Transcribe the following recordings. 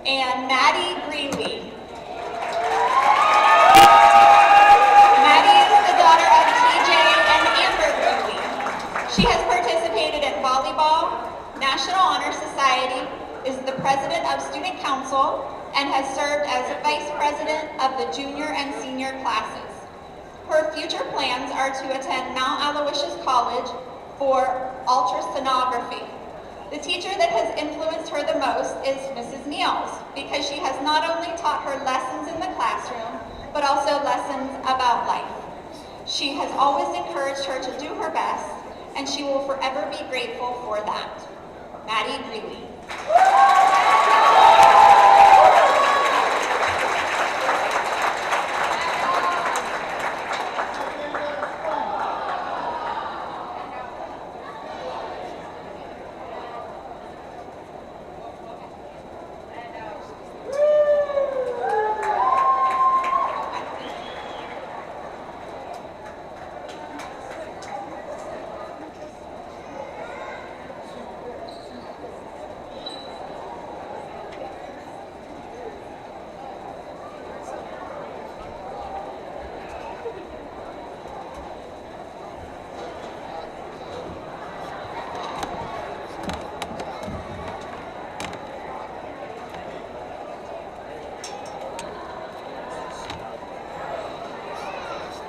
and Maddie Greeley. Maddie is the daughter of TJ and Amber Greeley. She has participated in volleyball, National Honor Society, is the president of Student Council, and has served as vice president of the junior and senior classes. Her future plans are to attend Mount Aloysius College for ultrasonography. The teacher that has influenced her the most is Mrs. Niels, because she has not only taught her lessons in the classroom, but also lessons about life. She has always encouraged her to do her best, and she will forever be grateful for that. Maddie Greeley.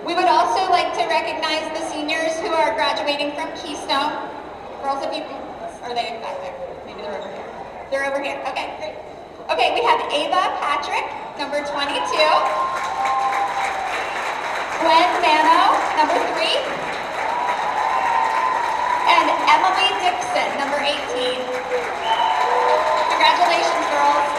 We would also like to recognize the seniors who are graduating from Keystone. Girls, if you, are they back there? Maybe they're over here. They're over here, okay, great. Okay, we have Ava Patrick, number 22. Gwen Mano, number 3. And Emily Dixon, number 18. Congratulations, girls.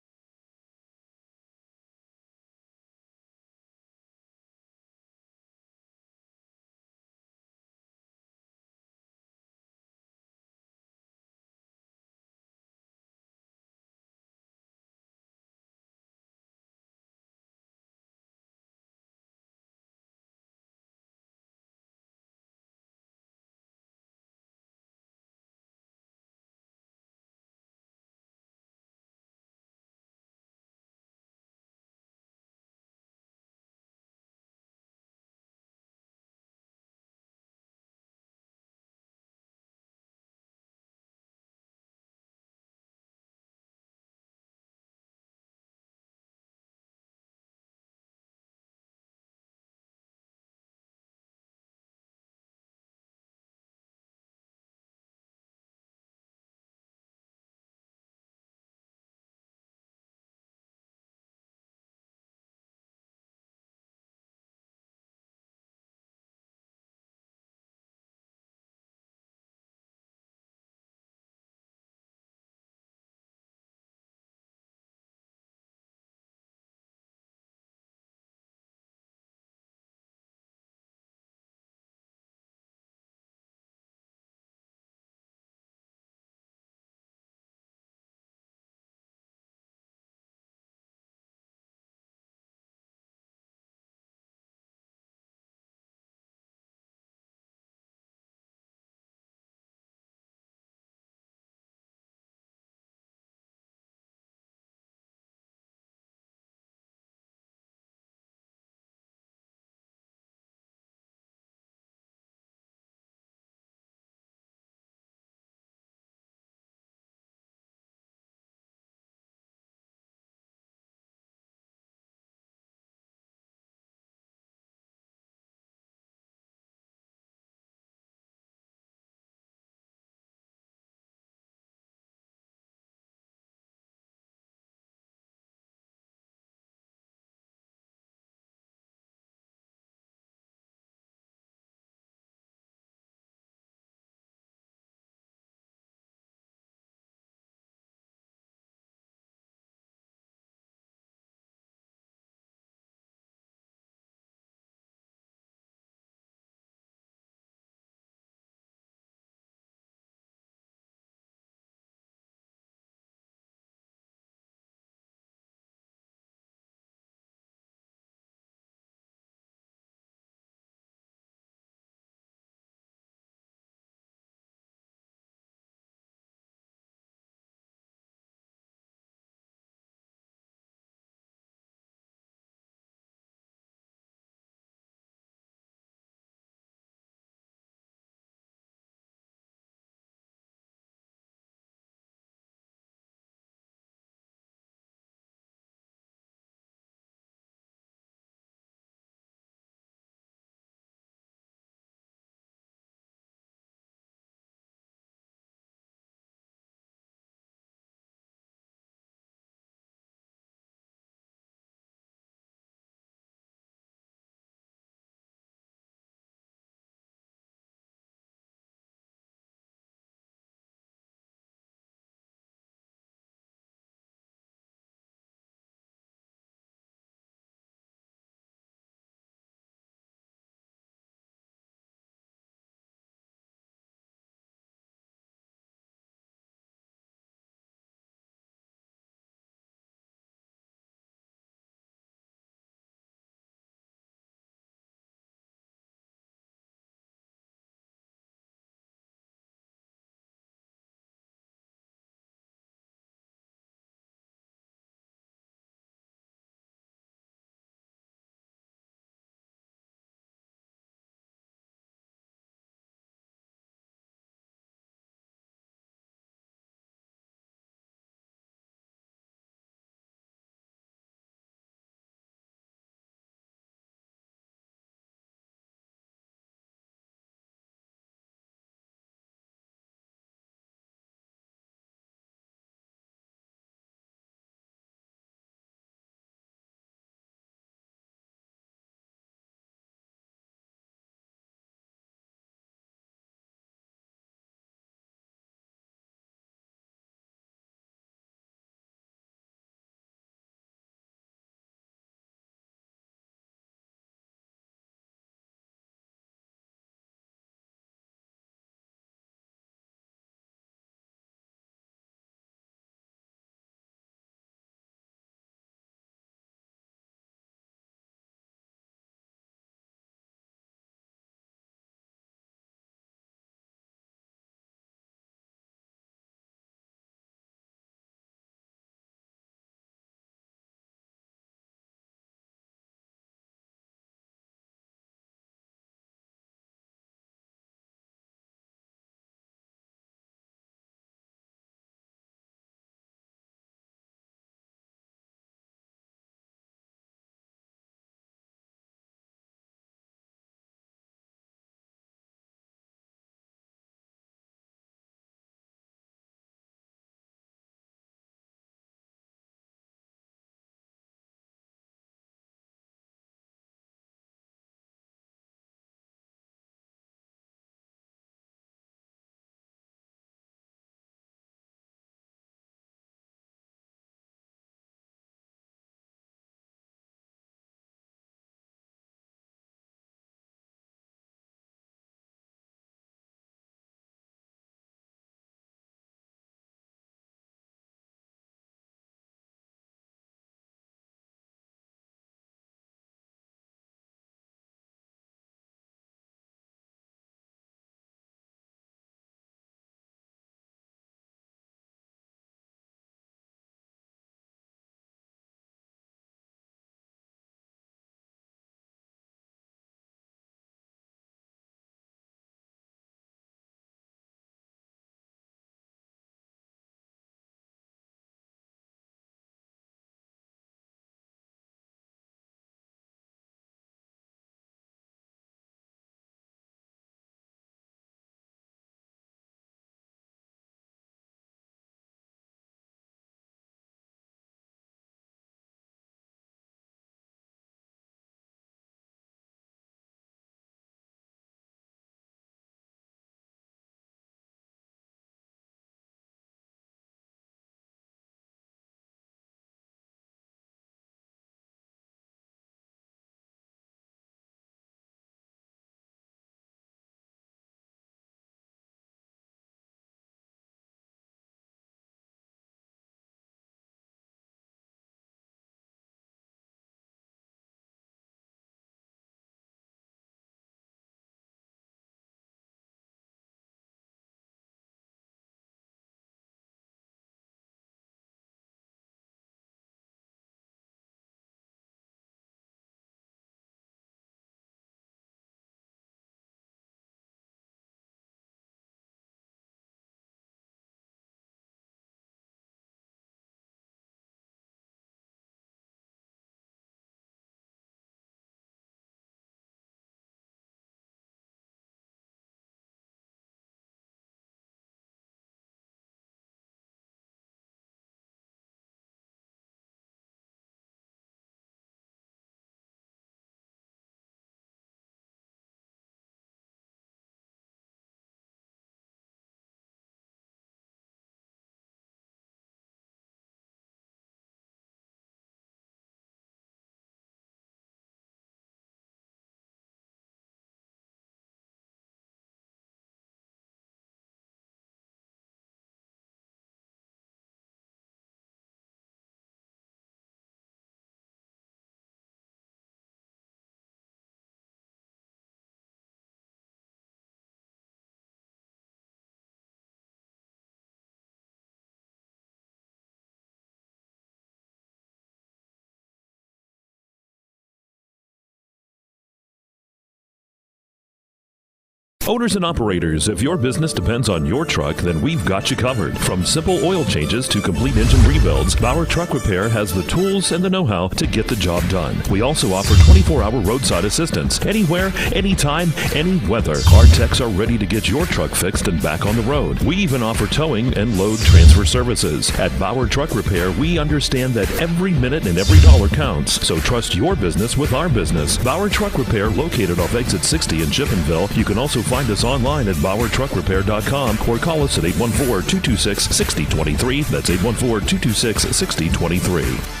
Owners and operators, if your business depends on your truck, then we've got you covered. From simple oil changes to complete engine rebuilds, Bauer Truck Repair has the tools and the know-how to get the job done. We also offer 24-hour roadside assistance. Anywhere, anytime, any weather. Our techs are ready to get your truck fixed and back on the road. We even offer towing and load transfer services. At Bauer Truck Repair, we understand that every minute and every dollar counts. So trust your business with our business. Bauer Truck Repair, located off exit 60 in Chippenville. You can also find us online at exploreClarion.com or call us at 814-226-6023. That's 814-226-6023.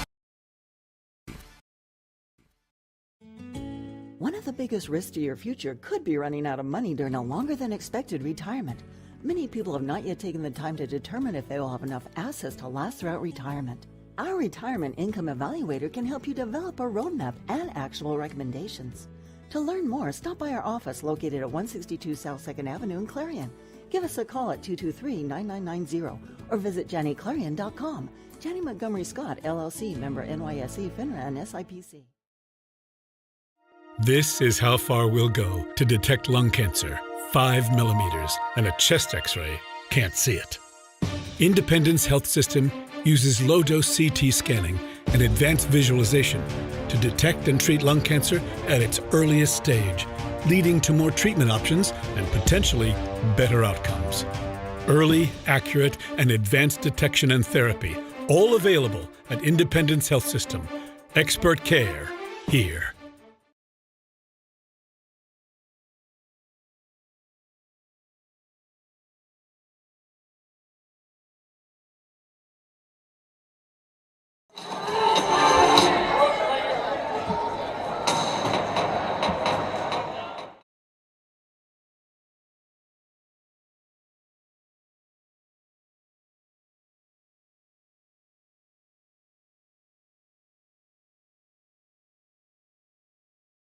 One of the biggest risks to your future could be running out of money during a longer than expected retirement. Many people have not yet taken the time to determine if they will have enough assets to last throughout retirement. Our Retirement Income Evaluator can help you develop a roadmap and actionable recommendations. To learn more, stop by our office located at 162 South 2nd Avenue in Clarion. Give us a call at 223-9990 or visit JannyClarion.com. Janney Montgomery Scott, LLC, member NYSE, FINRA, and SIPC. This is how far we'll go to detect lung cancer. 5 millimeters, and a chest x-ray can't see it. Independence Health System uses low-dose CT scanning and advanced visualization to detect and treat lung cancer at its earliest stage, leading to more treatment options and potentially better outcomes. Early, accurate, and advanced detection and therapy, all available at Independence Health System. Expert care here.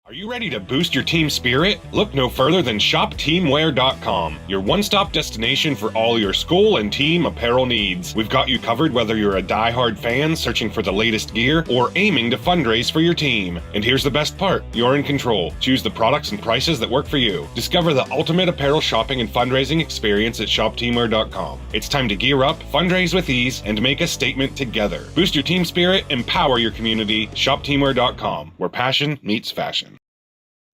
Are you ready to boost your team spirit? Look no further than shopteamwear.com, your one-stop destination for all your school and team apparel needs. We've got you covered whether you're a die-hard fan searching for the latest gear or aiming to fundraise for your team. And here's the best part, you're in control. Choose the products and prices that work for you. Discover the ultimate apparel shopping and fundraising experience at shopteamwear.com. It's time to gear up, fundraise with ease, and make a statement together. Boost your team spirit, empower your community. Shopteamwear.com, where passion meets fashion.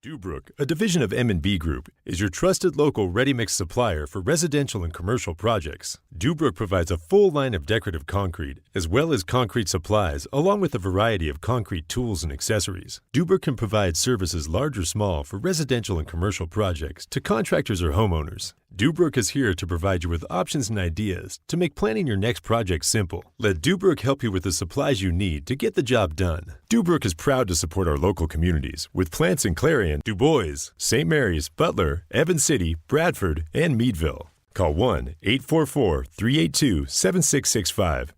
Dubrook, a division of M&B Group, is your trusted local ready-mix supplier for residential and commercial projects. Dubrook provides a full line of decorative concrete, as well as concrete supplies, along with a variety of concrete tools and accessories. Dubrook can provide services large or small for residential and commercial projects to contractors or homeowners. Dubrook is here to provide you with options and ideas to make planning your next project simple. Let Dubrook help you with the supplies you need to get the job done. Dubrook is proud to support our local communities with plants in Clarion, Du Bois, St. Mary's, Butler, Evans City, Bradford, and Meadville. Call 1-844-382-7665.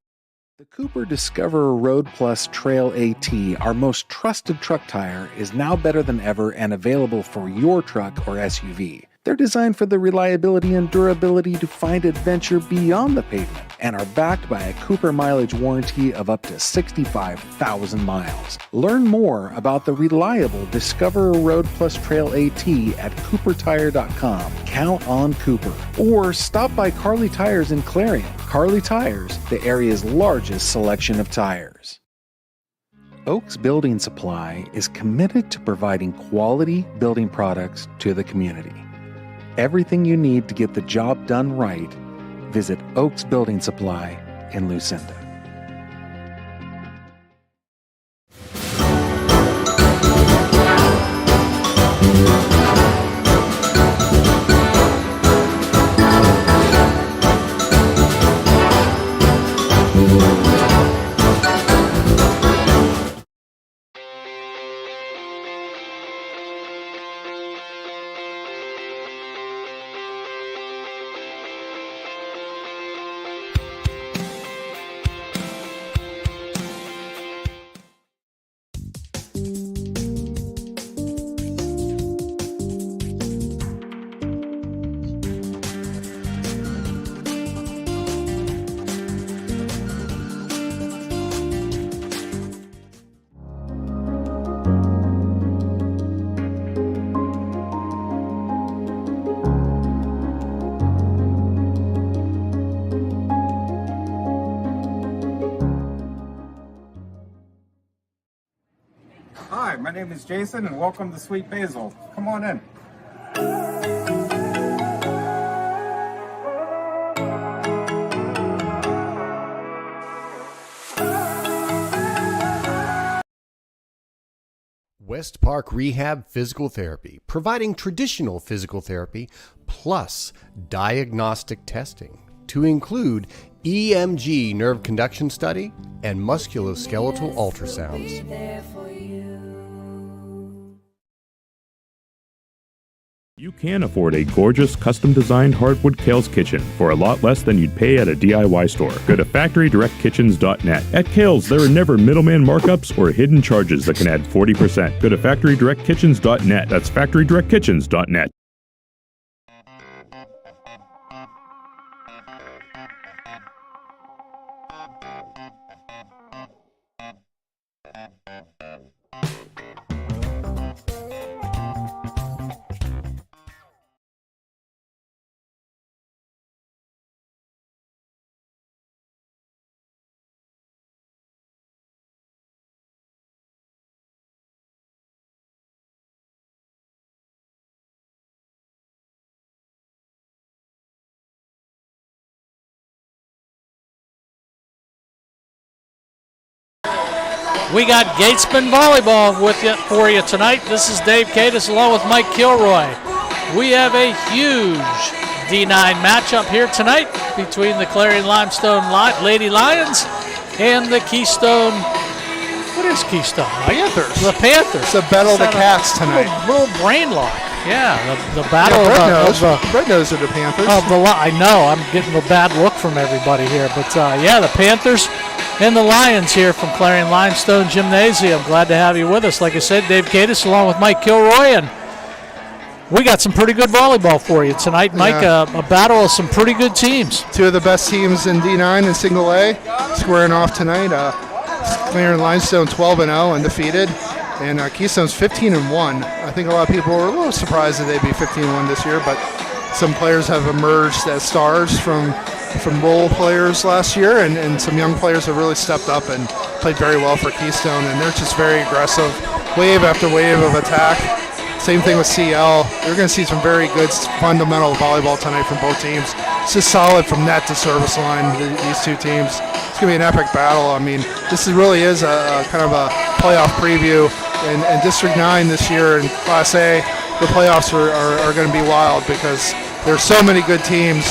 The Cooper Discoverer Road Plus Trail AT, our most trusted truck tire, is now better than ever and available for your truck or SUV. They're designed for the reliability and durability to find adventure beyond the pavement and are backed by a Cooper mileage warranty of up to 65,000 miles. Learn more about the reliable Discoverer Road Plus Trail AT at CooperTire.com. Count on Cooper. Or stop by Carly Tires in Clarion. Carly Tires, the area's largest selection of tires. Oaks Building Supply is committed to providing quality building products to the community. Everything you need to get the job done right, visit Oaks Building Supply in Lucinda. My name is Jason, and welcome to Sweet Basil. Come on in. West Park Rehab Physical Therapy, providing traditional physical therapy plus diagnostic testing to include EMG nerve conduction study and musculoskeletal ultrasounds. You can afford a gorgeous, custom-designed hardwood Kale's Kitchen for a lot less than you'd pay at a DIY store. Go to FactoryDirectKitchens.net. At Kale's, there are never middleman markups or hidden charges that can add 40%. Go to FactoryDirectKitchens.net. That's FactoryDirectKitchens.net. We got Gatesman Volleyball for you tonight. This is Dave Katis along with Mike Kilroy. We have a huge D9 matchup here tonight between the Clarion-Limestone Lady Lions and the Keystone. What is Keystone? Panthers. The Panthers. It's a battle of the cats tonight. Little brain lock. Yeah, the battle Brett knows are the Panthers. I know. I'm getting a bad look from everybody here. But, yeah, the Panthers and the Lions here from Clarion-Limestone Gymnasium. Glad to have you with us. Like I said, Dave Katis along with Mike Kilroy. And we got some pretty good volleyball for you tonight, Mike. Yeah. A battle of some pretty good teams. Two of the best teams in D9 and Single A squaring off tonight. Clarion-Limestone 12-0 undefeated. And Keystone's 15-1. I think a lot of people were a little surprised that they'd be 15-1 this year, but some players have emerged as stars from role players last year, and some young players have really stepped up and played very well for Keystone, and they're just very aggressive, wave after wave of attack. Same thing with CL. You're going to see some very good fundamental volleyball tonight from both teams. It's just solid from net to service line, these two teams. It's going to be an epic battle. I mean, this really is a kind of a playoff preview. And District 9 this year in Class A, the playoffs are going to be wild because there's so many good teams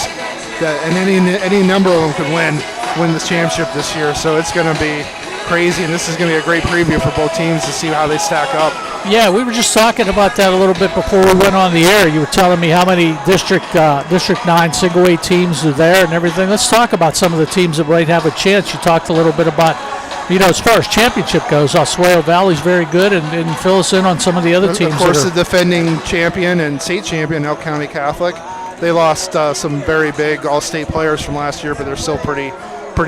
and any number of them could win this championship this year. So it's going to be crazy, and this is going to be a great preview for both teams to see how they stack up. Yeah, we were just talking about that a little bit before we went on the air. You were telling me how many District 9 single A teams are there and everything. Let's talk about some of the teams that might have a chance. You talked a little bit about, as far as championship goes, Oswego Valley's very good, and fill us in on some of the other teams. Of course, the defending champion and state champion, Elk County Catholic. They lost some very big all-state players from last year, but they're still pretty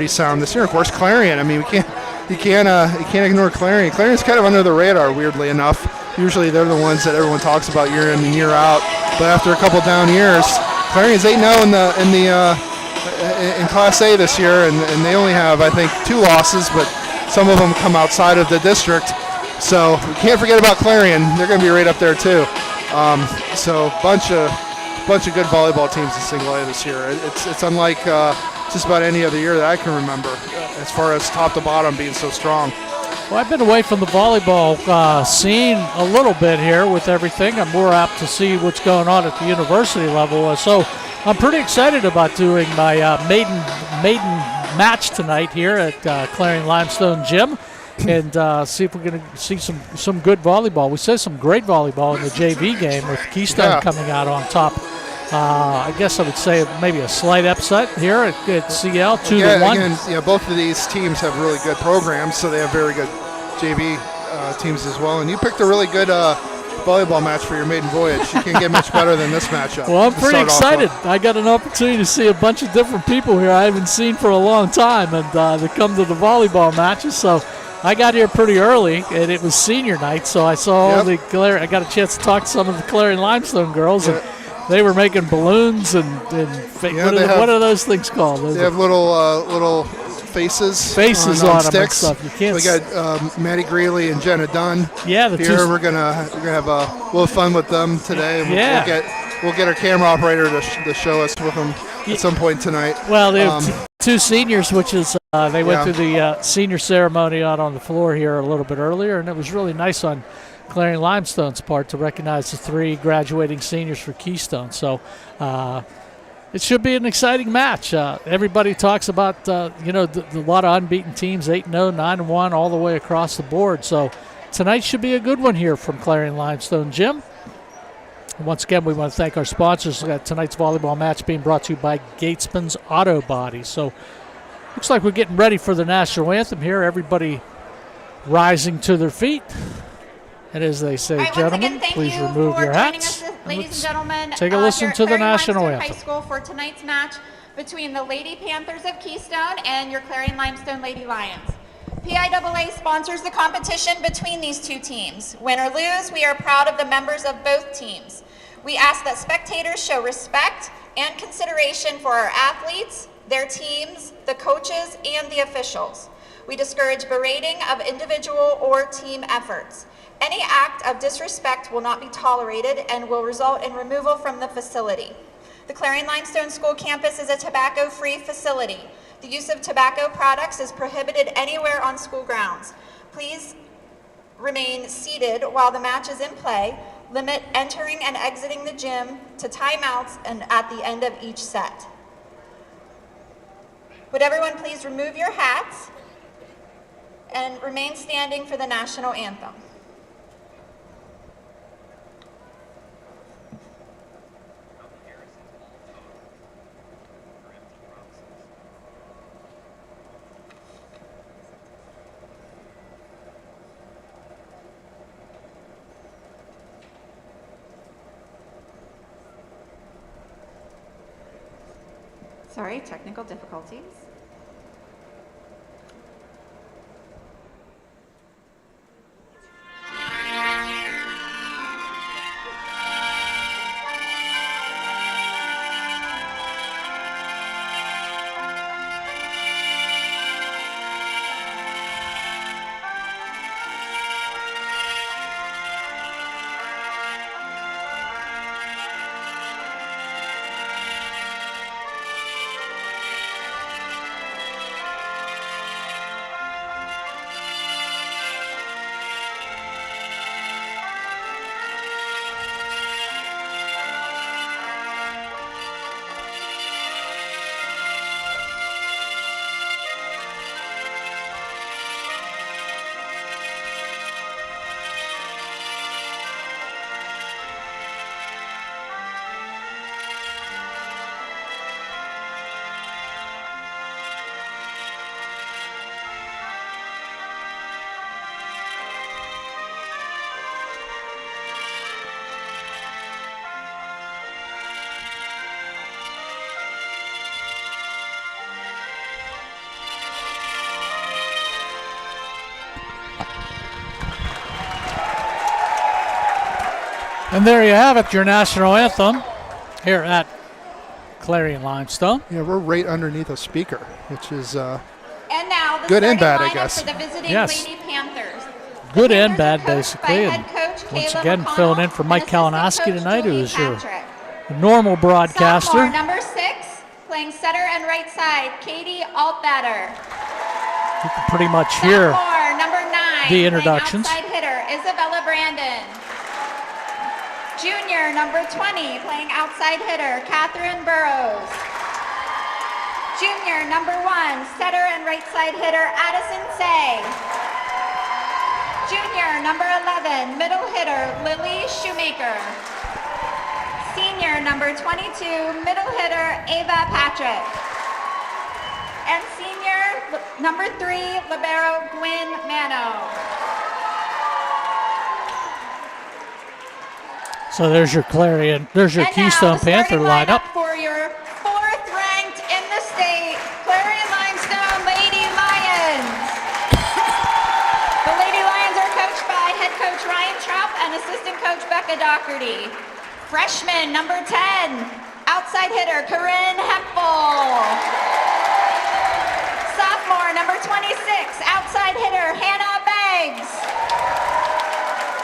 sound this year. Of course, Clarion. I mean, you can't ignore Clarion. Clarion's kind of under the radar, weirdly enough. Usually, they're the ones that everyone talks about year in and year out. But after a couple down years, Clarion's 8-0 in Class A this year, and they only have, I think, 2 losses, but some of them come outside of the district. So we can't forget about Clarion. They're going to be right up there too. So bunch of good volleyball teams in Single A this year. It's unlike just about any other year that I can remember, as far as top to bottom being so strong. Well, I've been away from the volleyball scene a little bit here with everything. I'm more apt to see what's going on at the university level. So I'm pretty excited about doing my maiden match tonight here at Clarion-Limestone Gym, and see if we're going to see some good volleyball. We saw some great volleyball in the JV game with Keystone coming out on top. I guess I would say maybe a slight upset here at CL, 2-1. Again, both of these teams have really good programs, so they have very good JV teams as well. And you picked a really good volleyball match for your maiden voyage. You can't get much better than this matchup. Well, I'm pretty excited. I got an opportunity to see a bunch of different people here I haven't seen for a long time, and to come to the volleyball matches. So I got here pretty early, and it was senior night, so I saw all the I got a chance to talk to some of the Clarion-Limestone girls, and they were making balloons and what are those things called? They have little faces. Faces on them and sticks. stuff. You can't We got Maddie Greeley and Jenna Dunn. Yeah, the here. two. We're gonna have a little fun with them today. Yeah. We'll get our camera operator to show us with them at some point tonight. Well, they have two seniors, which is they went through the senior ceremony out on the floor here a little bit earlier, and it was really nice on Clarion-Limestone's part to recognize the 3 graduating seniors for Keystone. So it should be an exciting match. Everybody talks about the lot of unbeaten teams, 8-0, 9-1, all the way across the board. So tonight should be a good one here from Clarion-Limestone. Jim? Once again, we want to thank our sponsors. Tonight's volleyball match being brought to you by Gatesman's Auto Body. So looks like we're getting ready for the national anthem here. Everybody rising to their feet. And as they say, right, gentlemen, please remove your hats. Ladies and gentlemen, take a listen to the national anthem. High School for tonight's match between the Lady Panthers of Keystone and your Clarion-Limestone Lady Lions. PIAA sponsors the competition between these two teams. Win or lose, we are proud of the members of both teams. We ask that spectators show respect and consideration for our athletes, their teams, the coaches, and the officials. We discourage berating of individual or team efforts. Any act of disrespect will not be tolerated and will result in removal from the facility. The Clarion-Limestone School campus is a tobacco-free facility. The use of tobacco products is prohibited anywhere on school grounds. Please remain seated while the match is in play. Limit entering and exiting the gym to timeouts and at the end of each set. Would everyone please remove your hats and remain standing for the national anthem. Sorry, technical difficulties. And there you have it, your national anthem here at Clarion-Limestone. Yeah, we're right underneath a speaker, which is and now the good and bad, lineup I guess. For the visiting Yes. Lady Panthers. Good The and Panthers are bad, coached by basically. head And coach once Caleb again, O'Connell filling in for and Mike assistant Kalinowski coach tonight, who Julie is your Patrick. normal broadcaster. Sophomore, number 6, playing center and right side, Katie Altbatter. You can pretty much hear Sophomore, number 9, the introductions. playing outside hitter, Isabella Brandon. Junior, number 20, playing outside hitter, Catherine Burrows. Junior, number 1, setter and right side hitter, Addison Say. Junior, number 11, middle hitter, Lily Shoemaker. Senior, number 22, middle hitter, Ava Patrick. And senior, number 3, libero, Gwyn Mano. So there's your Clarion, there's your And Keystone now, the Panther starting lineup. for your 4th ranked in the state, Clarion-Limestone Lady Lions. The Lady Lions are coached by head coach Ryan Trapp and assistant coach Becca Doherty. Freshman number 10, outside hitter Corinne Hempel. Sophomore, number 26, outside hitter, Hannah Beggs.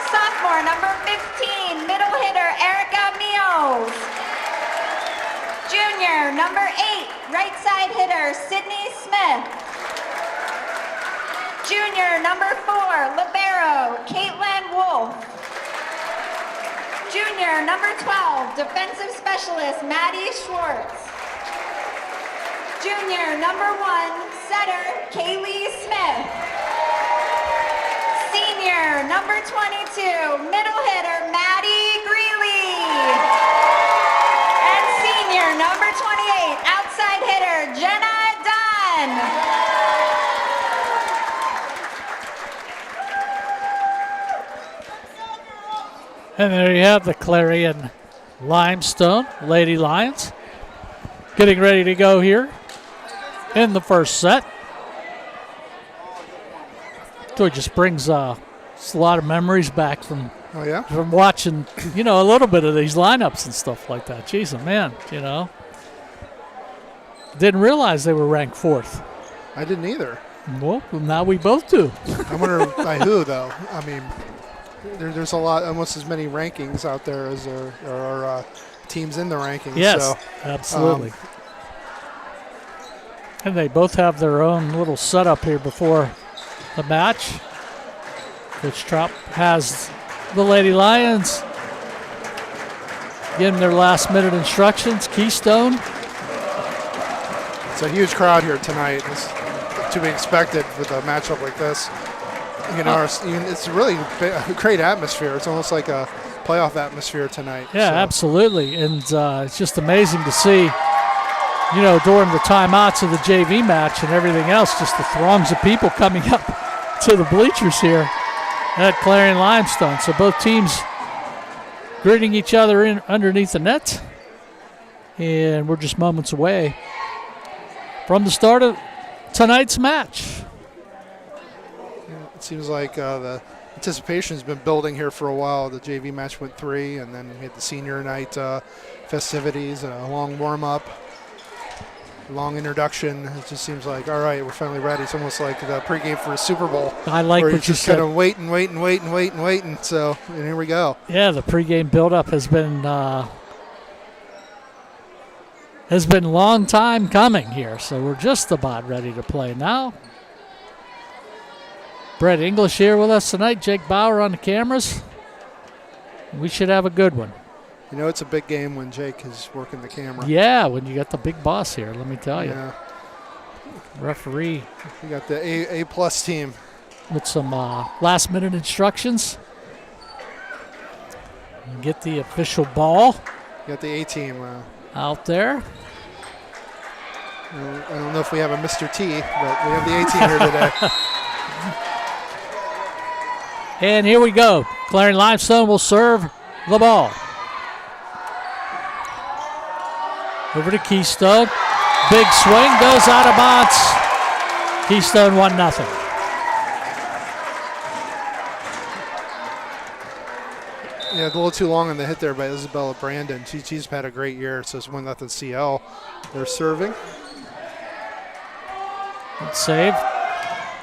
Sophomore, number 15, middle hitter, Erica Meals. Junior, number 8, right side hitter, Sydney Smith. Junior, number 4, libero, Caitlin Wolf. Junior, number 12, defensive specialist, Maddie Schwartz. Junior, number 1, setter, Kaylee Smith. Senior, number 22, middle hitter, Maddie Greeley. And senior, number 28, outside hitter, Jenna Dunn. And there you have the Clarion-Limestone Lady Lions getting ready to go here in the first set. So it just brings just a lot of memories back from from watching, a little bit of these lineups and stuff like that. Jeez, man, Didn't realize they were ranked 4th. I didn't either. Well, now we both do. I wonder by who, though. I mean, there's almost as many rankings out there as there are teams in the rankings. Yes, so, absolutely. And they both have their own little setup here before the match. Coach Trop has the Lady Lions giving their last-minute instructions. Keystone. It's a huge crowd here tonight. It's to be expected with a matchup like this. It's really a great atmosphere. It's almost like a playoff atmosphere tonight. Yeah, absolutely. And it's just amazing to see, during the timeouts of the JV match and everything else, just the throngs of people coming up to the bleachers here at Clarion-Limestone. So both teams greeting each other in underneath the net. And we're just moments away from the start of tonight's match. It seems like the anticipation has been building here for a while. The JV match went 3, and then we had the senior night festivities, a long warm-up, long introduction. It just seems like, all right, we're finally ready. It's almost like the pregame for a Super Bowl. I like where what you just said. kind of waiting. So, and here we go. Yeah, the pregame buildup has been long time coming here. So we're just about ready to play now. Brett English here with us tonight. Jake Bauer on the cameras. We should have a good one. It's a big game when Jake is working the camera. Yeah, when you got the big boss here, let me tell you. Yeah. Referee. We got the A-plus team. With some last-minute instructions. Get the official ball. You got the A-team. Out there. I don't know if we have a Mr. T, but we have the A-team here today. And here we go. Clarion-Limestone will serve the ball. Over to Keystone. Big swing, goes out of bounds. Keystone 1-0. Yeah, a little too long on the hit there by Isabella Brandon. She's had a great year, so it's 1-0 CL. They're serving. Good save.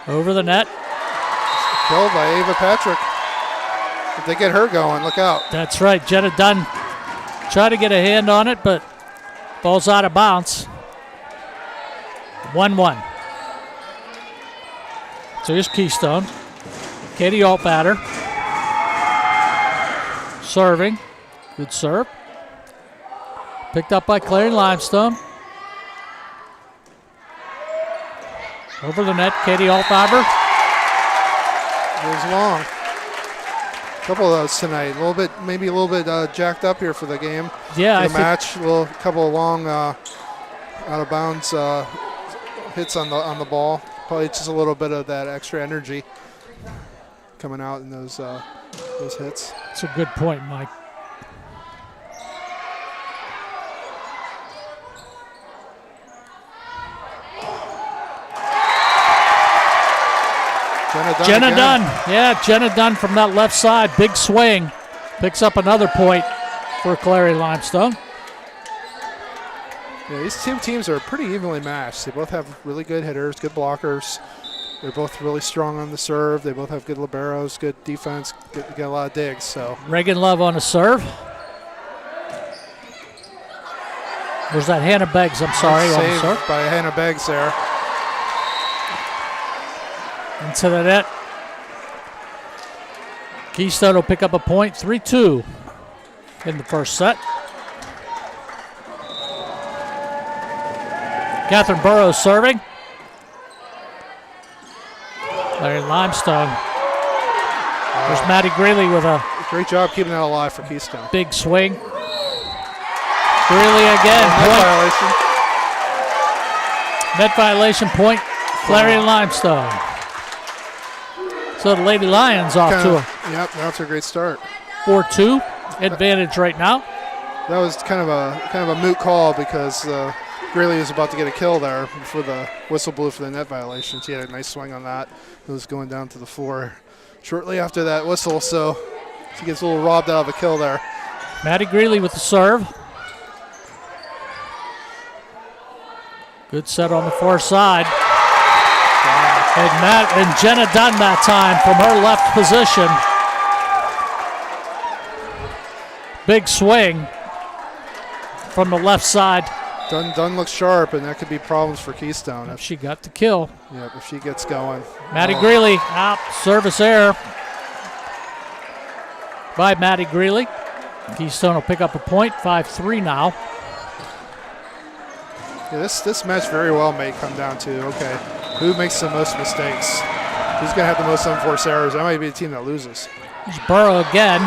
Over the net. Killed by Ava Patrick. If they get her going, look out. That's right. Jenna Dunn tried to get a hand on it, but ball's out of bounds. 1-1. So here's Keystone. Katie Altbatter. Serving. Good serve. Picked up by Clarion-Limestone. Over the net, Katie Altbatter. Goes long. A couple of those tonight. Maybe a little bit jacked up here for the game. Yeah, for the match. A couple of long out of bounds hits on the ball. Probably just a little bit of that extra energy coming out in those hits. That's a good point, Mike. Jenna Dunn. Yeah, Jenna Dunn from that left side. Big swing. Picks up another point for Clarion-Limestone. Yeah, these two teams are pretty evenly matched. They both have really good hitters, good blockers. They're both really strong on the serve. They both have good liberos, good defense, get a lot of digs. So Reagan Love on the serve. Where's that Hannah Beggs? I'm sorry, on the saved serve. by Hannah Beggs there. Into the net. Keystone will pick up a point, 3-2 in the first set. Catherine Burrows serving. Clarion-Limestone. There's Maddie Greeley with a great job keeping that alive for Keystone. Big swing. Greeley again. Net violation point. Clarion-Limestone. So the Lady Lions off to a Yep, that's a great start. 4-2 advantage right now. That was kind of a moot call because Greeley was about to get a kill there before the whistle blew for the net violation. She had a nice swing on that. It was going down to the floor shortly after that whistle, so she gets a little robbed out of a kill there. Maddie Greeley with the serve. Good set on the far side. And Jenna Dunn that time from her left position. Big swing from the left side. Dunn looks sharp, and that could be problems for Keystone. If she got the kill. Yep, if she gets going. Maddie Greeley out. Service error by Maddie Greeley. Keystone will pick up a point, 5-3 now. Yeah, this match very well may come down to, okay, who makes the most mistakes? Who's going to have the most unforced errors? That might be the team that loses. There's Burrow again.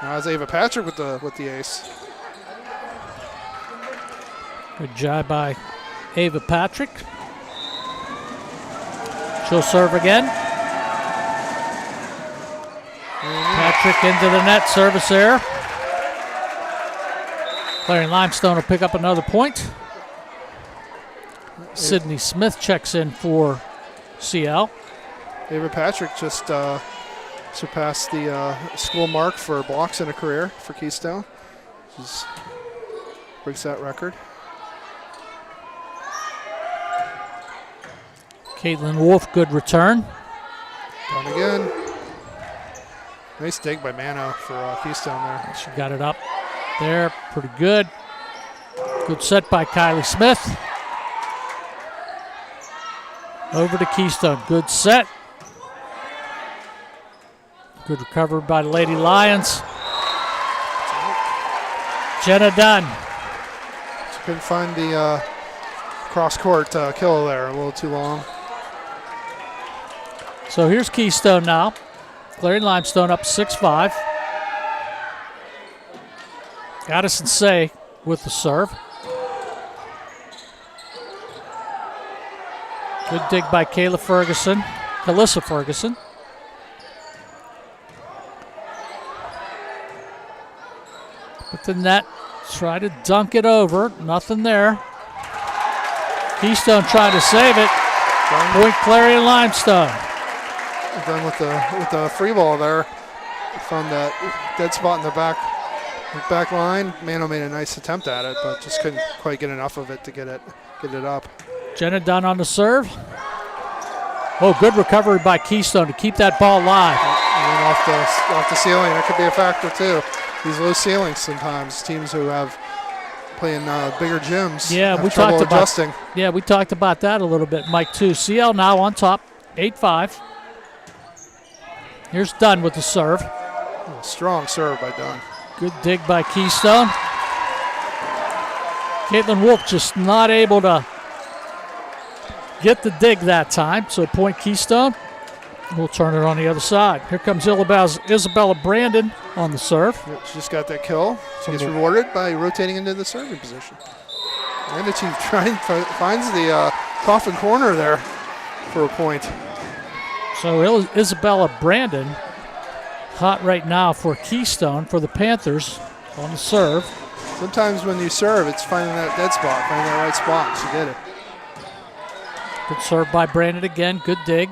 Now it's Ava Patrick with the ace. Good job by Ava Patrick. She'll serve again. Patrick into the net, service error. Clarion-Limestone will pick up another point. Sydney Smith checks in for CL. Ava Patrick just surpassed the school mark for blocks in a career for Keystone. Breaks that record. Caitlin Wolf, good return. Done again. Nice dig by Mano for Keystone there. She got it up there, pretty good. Good set by Kylie Smith. Over to Keystone, good set. Good recovery by the Lady Lions. Jenna Dunn. She couldn't find the cross-court kill there, a little too long. So here's Keystone now. Clarion-Limestone up 6-5. Addison Say with the serve. Good dig by Calissa Ferguson. But the net, try to dunk it over. Nothing there. Keystone trying to save it. Point Clarion-Limestone. Done with the free ball there. Found that dead spot in the back line. Mano made a nice attempt at it, but just couldn't quite get enough of it to get it up. Jenna Dunn on the serve. Oh, good recovery by Keystone to keep that ball live. And then off the ceiling, that could be a factor too. These low ceilings sometimes, teams who have playing bigger gyms. Yeah, we trouble talked adjusting. we talked about that a little bit, Mike, too. CL now on top, 8-5. Here's Dunn with the serve. Oh, strong serve by Dunn. Good dig by Keystone. Caitlin Wolf just not able to get the dig that time, so point Keystone. We'll turn it on the other side. Here comes Isabella Brandon on the serve. Yep, she just got that kill. She gets rewarded by rotating into the serving position. And the team finds the coffin corner there for a point. So Isabella Brandon, hot right now for Keystone for the Panthers on the serve. Sometimes when you serve, it's finding that dead spot, finding that right spot. She did it. Good serve by Brandon again. Good dig.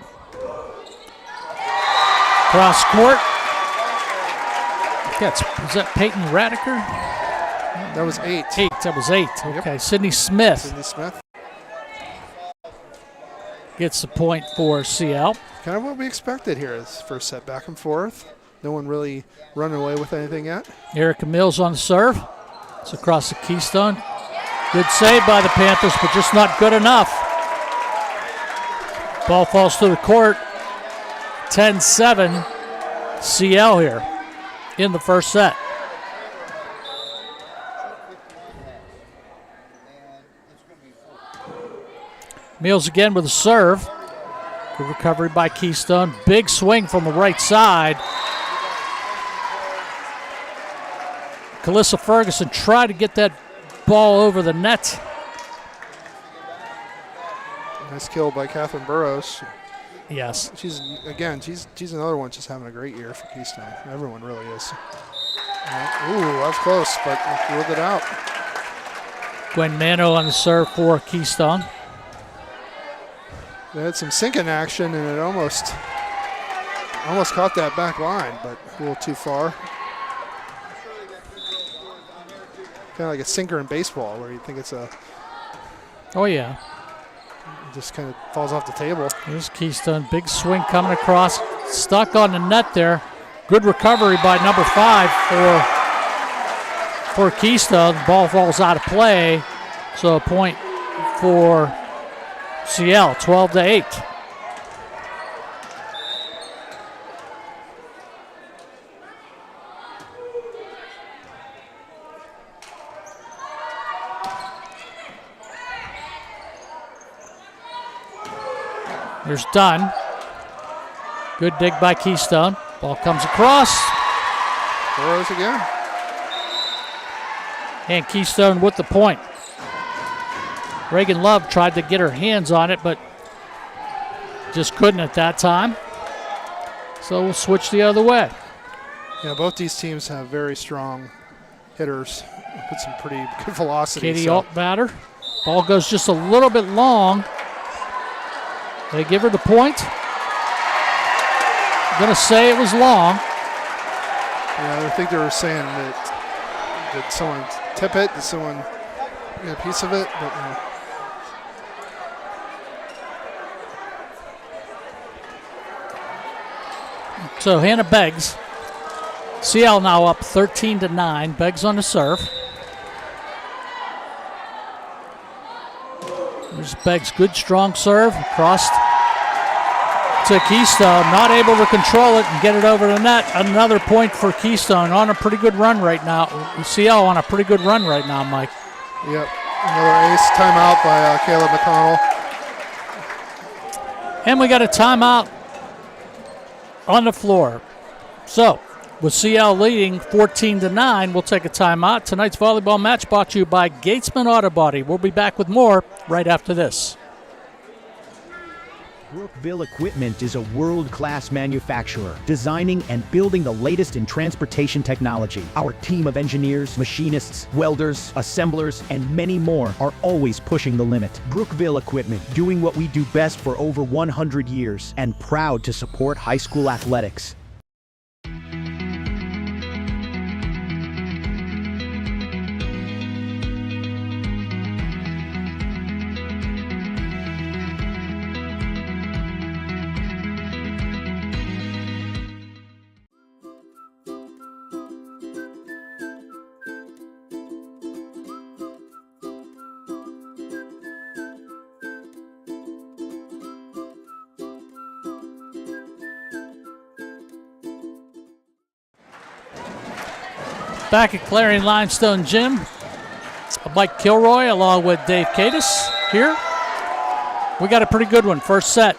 Cross court. Was that Peyton Radiker? That was 8. That was 8. Okay, yep. Sydney Smith gets the point for CL. Kind of what we expected here is first set back and forth. No one really running away with anything yet. Erica Mills on the serve. It's across the Keystone. Good save by the Panthers, but just not good enough. Ball falls to the court. 10-7 CL here in the first set. Mills again with a serve. Good recovery by Keystone. Big swing from the right side. Calissa Ferguson tried to get that ball over the net. Nice kill by Catherine Burrows. Yes. She's another one just having a great year for Keystone. Everyone really is. Ooh, that was close, but ruled it out. Gwen Mano on the serve for Keystone. They had some sinking action, and it almost caught that back line, but a little too far. Kind of like a sinker in baseball, where you think it's a... Oh, yeah. It just kind of falls off the table. Here's Keystone. Big swing coming across. Stuck on the net there. Good recovery by number 5 for Keystone. The ball falls out of play. So a point for CL, 12-8. Here's Dunn. Good dig by Keystone. Ball comes across. Burrows again. And Keystone with the point. Reagan Love tried to get her hands on it, but just couldn't at that time. So we'll switch the other way. Yeah, both these teams have very strong hitters. Put some pretty good velocity. Katie Altbatter. Ball goes just a little bit long. They give her the point. I'm going to say it was long. Yeah, I think they were saying that did someone tip it? Did someone get a piece of it? But So Hannah Beggs. CL now up 13-9. Beggs on the serve. There's Beggs, good strong serve. Crossed to Keystone. Not able to control it and get it over the net. Another point for Keystone on a pretty good run right now. CL on a pretty good run right now, Mike. Yep. Another ace timeout by Caleb McConnell. And we got a timeout on the floor. So, with CL leading 14-9, we'll take a timeout. Tonight's volleyball match brought to you by Gatesman Auto Body. We'll be back with more right after this. Brookville Equipment is a world-class manufacturer, designing and building the latest in transportation technology. Our team of engineers, machinists, welders, assemblers, and many more are always pushing the limit. Brookville Equipment, doing what we do best for over 100 years, and proud to support high school athletics. Back at Clarion-Limestone Gym, Mike Kilroy along with Dave Katis here. We got a pretty good one. First set,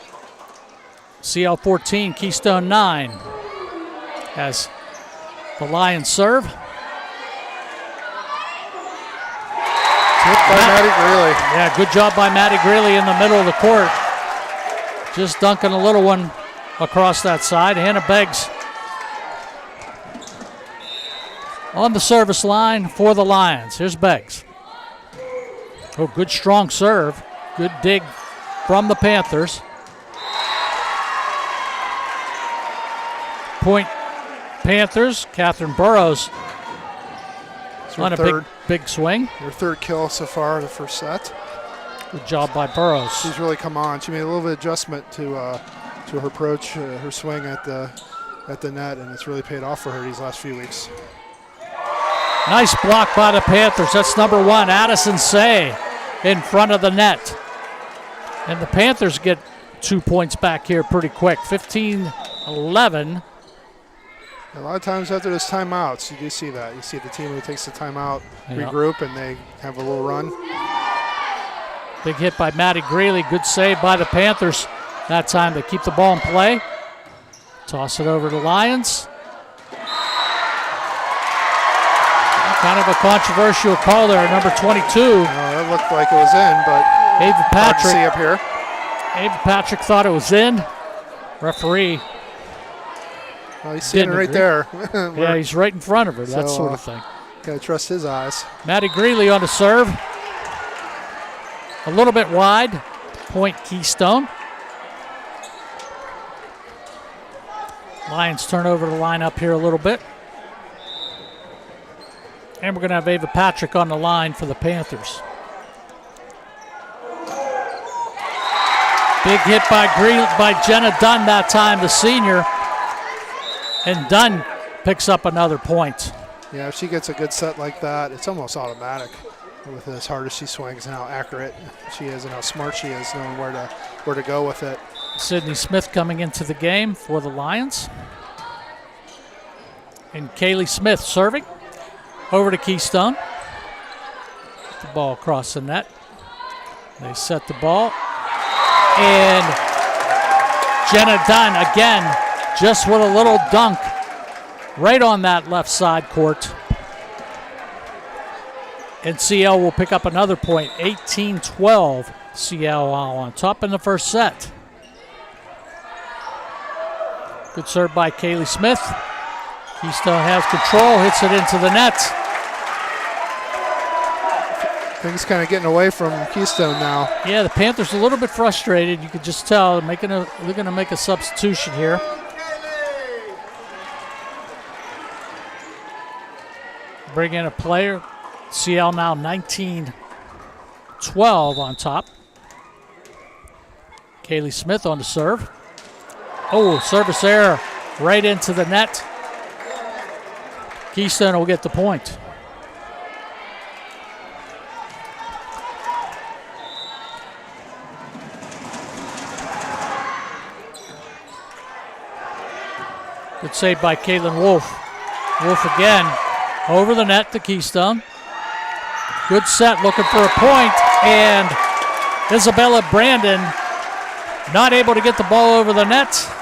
CL 14, Keystone 9. As the Lions serve. Tipped by Maddie Greeley. Yeah, good job by Maddie Greeley in the middle of the court. Just dunking a little one across that side. Hannah Beggs on the service line for the Lions. Here's Beggs. Oh, good strong serve. Good dig from the Panthers. Point Panthers. Catherine Burrows on a big swing. Her third kill so far, the first set. Good job by Burrows. She's really come on. She made a little bit of adjustment to her approach, her swing at the net, and it's really paid off for her these last few weeks. Nice block by the Panthers. That's number 1, Addison Say, in front of the net. And the Panthers get 2 points back here pretty quick, 15-11. A lot of times after those timeouts, you do see that. You see the team who takes the timeout, regroup, and they have a little run. Big hit by Maddie Greeley. Good save by the Panthers. That time they keep the ball in play. Toss it over to Lions. Kind of a controversial call there, number 22. It looked like it was in, but Ava Patrick, hard to see up here. Ava Patrick thought it was in. Referee. Well, he's seeing it right there. Yeah, he's right in front of her, that sort of thing. Gotta trust his eyes. Maddie Greeley on the serve. A little bit wide. Point Keystone. Lions turn over the line up here a little bit. And we're going to have Ava Patrick on the line for the Panthers. Big hit by Jenna Dunn that time, the senior. And Dunn picks up another point. Yeah, if she gets a good set like that, it's almost automatic with as hard as she swings and how accurate she is and how smart she is, knowing where to go with it. Sydney Smith coming into the game for the Lions. And Kaylee Smith serving. Over to Keystone. The ball across the net. They set the ball. And Jenna Dunn again, just with a little dunk right on that left side court. And CL will pick up another point, 18-12. CL on top in the first set. Good serve by Kaylee Smith. Keystone has control, hits it into the net. Things kind of getting away from Keystone now. Yeah, the Panthers a little bit frustrated. You could just tell they're going to make a substitution here. Bring in a player. CL now 19-12 on top. Kaylee Smith on the serve. Oh, service error right into the net. Keystone will get the point. Good save by Caitlin Wolf. Wolf again over the net to Keystone. Good set, looking for a point, and Isabella Brandon not able to get the ball over the net.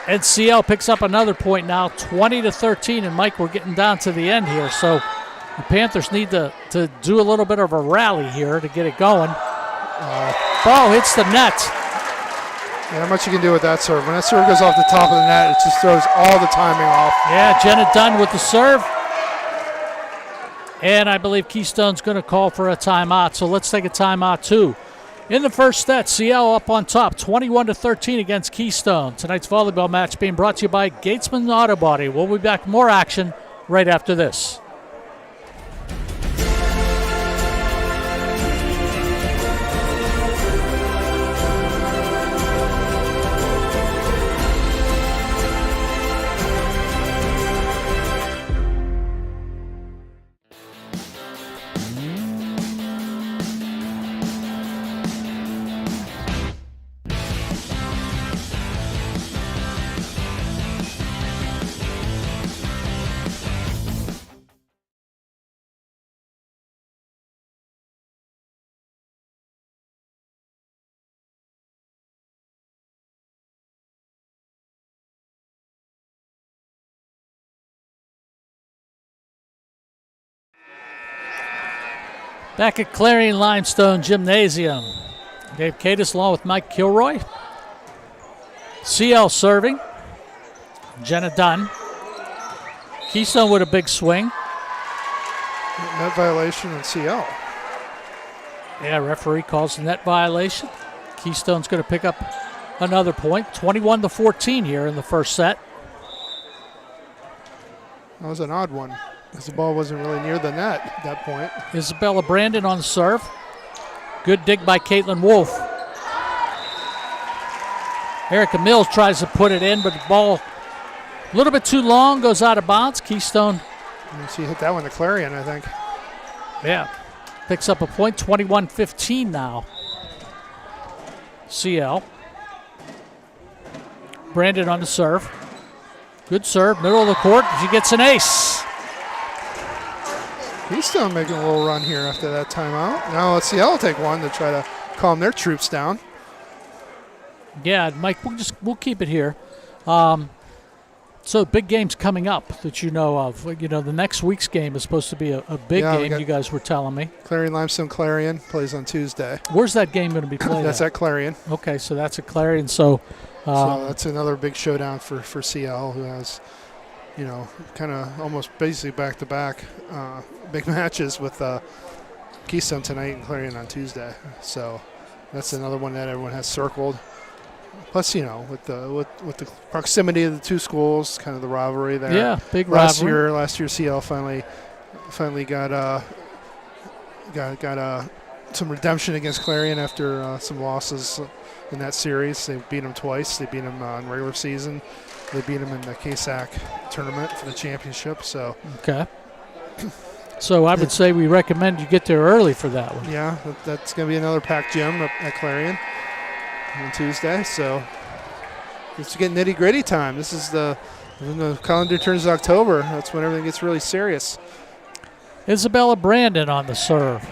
And CL picks up another point now, 20-13. And Mike, we're getting down to the end here, so the Panthers need to do a little bit of a rally here to get it going. Ball hits the net. Yeah, not much you can do with that serve. When that serve goes off the top of the net, it just throws all the timing off. Yeah, Jenna Dunn with the serve. And I believe Keystone's going to call for a timeout, so let's take a timeout too. In the first set, CL up on top, 21-13 against Keystone. Tonight's volleyball match being brought to you by Gatesman Auto Body. We'll be back with more action right after this. Back at Clarion-Limestone Gymnasium, Dave Katis along with Mike Kilroy. CL serving. Jenna Dunn. Keystone with a big swing. Net violation on CL. Yeah, referee calls the net violation. Keystone's going to pick up another point. 21-14 here in the first set. That was an odd one because the ball wasn't really near the net at that point. Isabella Brandon on the serve. Good dig by Caitlin Wolf. Erica Mills tries to put it in, but the ball a little bit too long, goes out of bounds. Keystone. She hit that one to Clarion, I think. Yeah. Picks up a point, 21-15 now. CL. Brandon on the serve. Good serve, middle of the court. She gets an ace. Keystone making a little run here after that timeout. Now let's CL take one to try to calm their troops down. Yeah, Mike, we'll keep it here. So big games coming up that you know of. You know, the next week's game is supposed to be a big game, you guys were telling me. Clarion-Limestone Clarion plays on Tuesday. Where's that game going to be played That's at Clarion. Okay, so that's at Clarion. So that's another big showdown for CL, who has, you know, kind of almost basically back-to-back big matches with Keystone tonight and Clarion on Tuesday. So that's another one that everyone has circled. Plus, you know, with the proximity of the two schools, kind of the rivalry there. Yeah, big rivalry. Last year, CL finally got some redemption against Clarion after some losses in that series. They beat them twice. They beat them in regular season. They beat them in the KSAC tournament for the championship. So okay. So I would say we recommend you get there early for that one. Yeah, that's going to be another packed gym at Clarion on Tuesday. So it's getting nitty-gritty time. This is when the calendar turns to October. That's when everything gets really serious. Isabella Brandon on the serve.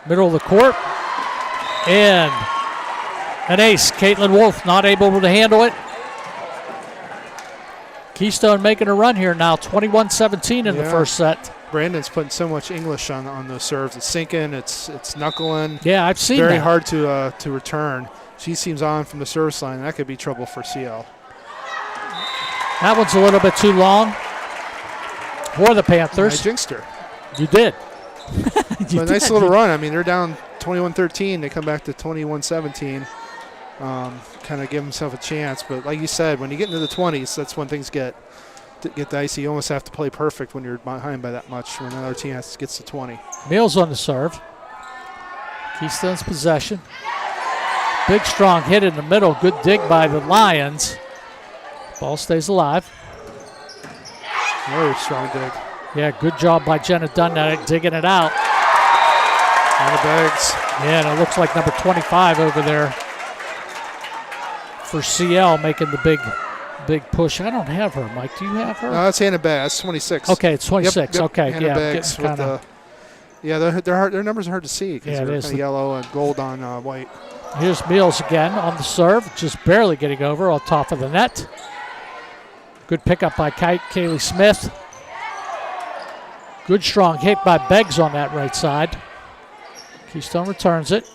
Middle of the court. And an ace. Caitlin Wolf not able to handle it. Keystone making a run here now, 21-17 in the first set. Brandon's putting so much English on those serves. It's sinking, it's knuckling. Yeah, I've seen very that. Hard to return. She seems on from the service line. That could be trouble for CL. That one's a little bit too long for the Panthers. I jinxed her. You did. A nice little run. I mean, they're down 21-13. They come back to 21-17. Kind of give themselves a chance. But like you said, when you get into the 20s, that's when things get dicey. You almost have to play perfect when you're behind by that much when another team gets to 20. Mills on the serve. Keystone's possession. Big, strong hit in the middle. Good dig by the Lions. Ball stays alive. Very strong dig. Yeah, good job by Jenna Dunn digging it out. On the bags. Yeah, and it looks like number 25 over there for CL making the big push. I don't have her, Mike. Do you have her? No, it's Hannah Bags. That's 26. Okay, it's 26. Yep. Okay, Hannah yeah. Bags with their numbers are hard to see because yeah, they're kind of yellow and gold on white. Here's Mills again on the serve, just barely getting over on top of the net. Good pickup by Kaylee Smith. Good strong hit by Beggs on that right side. Keystone returns it.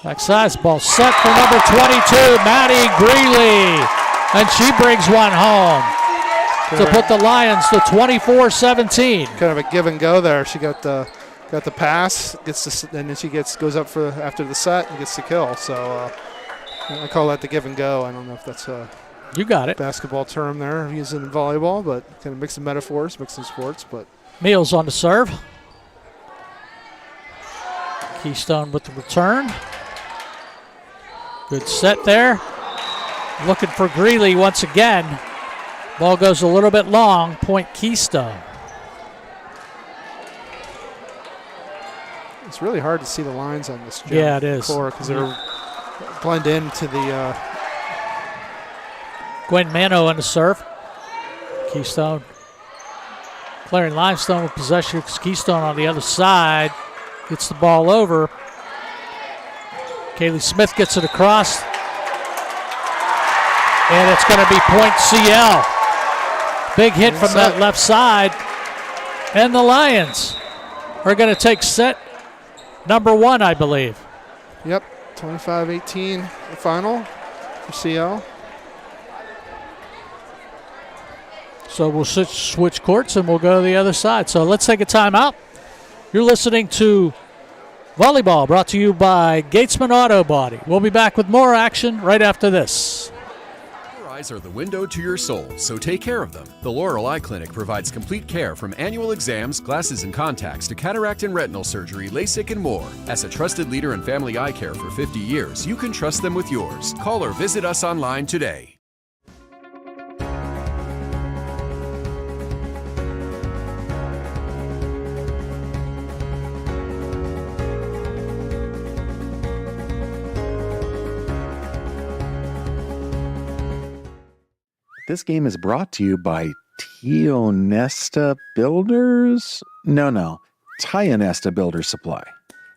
Backside ball set for number 22, Maddie Greeley. And she brings one home to put the Lions to 24-17. Kind of a give and go there. She got the pass, and then she goes up for after the set and gets the kill. So I call that the give and go. I don't know if that's a you got it basketball term there using in volleyball, but kind of mixing metaphors, mixing sports. But Mills on the serve. Keystone with the return. Good set there. Looking for Greeley once again. Ball goes a little bit long. Point Keystone. It's really hard to see the lines on this gym. Yeah, it is. Because they're blend into the. Gwen Mano on the serve. Keystone. Clarion-Limestone with possession. Keystone on the other side. Gets the ball over. Kaylee Smith gets it across. And it's going to be point CL. Big hit from that left side. And the Lions are going to take set number 1, I believe. Yep, 25-18 the final for CL. So we'll switch courts and we'll go to the other side. So let's take a timeout. You're listening to Volleyball, brought to you by Gatesman Auto Body. We'll be back with more action right after this. eyes are the window to your soul, so take care of them. The Laurel Eye Clinic provides complete care from annual exams, glasses and contacts to cataract and retinal surgery, LASIK, and more. As a trusted leader in family eye care for 50 years, you can trust them with yours. Call or visit us online today. This game is brought to you by Tionesta Builders? No. Tionesta Builder Supply.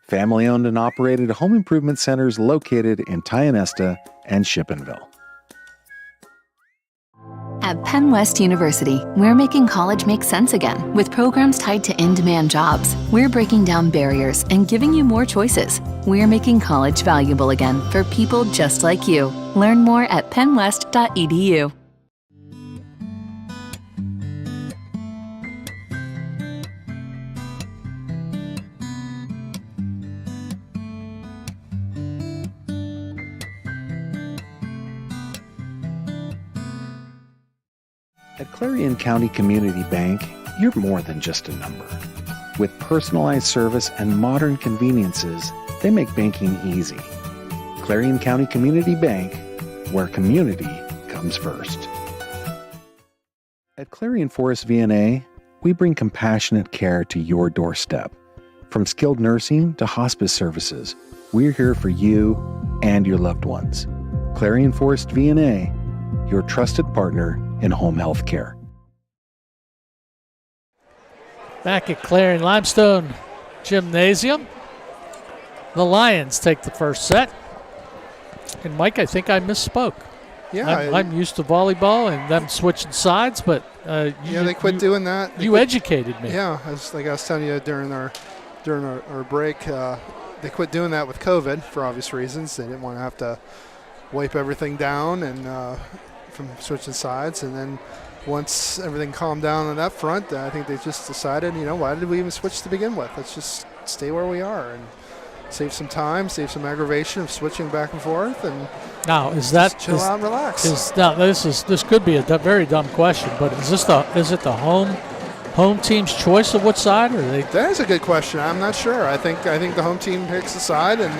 Family-owned and operated home improvement centers located in Tionesta and Shippenville. At Penn West University, we're making college make sense again with programs tied to in-demand jobs. We're breaking down barriers and giving you more choices. We're making college valuable again for people just like you. Learn more at pennwest.edu. At Clarion County Community Bank, you're more than just a number. With personalized service and modern conveniences, they make banking easy. Clarion County Community Bank, where community comes first. At Clarion Forest VNA, we bring compassionate care to your doorstep. From skilled nursing to hospice services, we're here for you and your loved ones. Clarion Forest VNA, your trusted partner in home health care. Back at Clarion-Limestone Gymnasium, the Lions take the first set. And Mike, I think I misspoke. Yeah, I'm used to volleyball and them switching sides, but they quit doing that. You educated me. Yeah, I was telling you during our break, they quit doing that with COVID for obvious reasons. They didn't want to have to wipe everything down and from switching sides, and then once everything calmed down on that front, I think they just decided, why did we even switch to begin with? Let's just stay where we are and save some time, save some aggravation of switching back and forth, and now chill out and relax. This could be a very dumb question, but is it the home team's choice of what side, or they? That is a good question. I'm not sure. I think the home team picks a side, and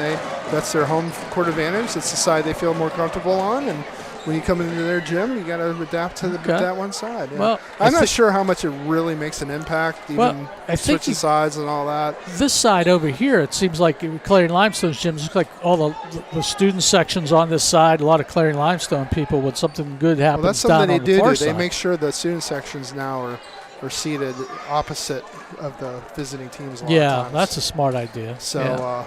that's their home court advantage. It's the side they feel more comfortable on, and when you come into their gym, you got to adapt to that one side. Yeah. Well, I'm not sure how much it really makes an impact, even switching sides and all that. This side over here, it seems like Clarion-Limestone's gyms look like all the student sections on this side. A lot of Clarion-Limestone people when something good happens. Well, that's something down they on the far do. They side. make sure the student sections now are seated opposite of the visiting teams a lot of times. That's a smart idea. So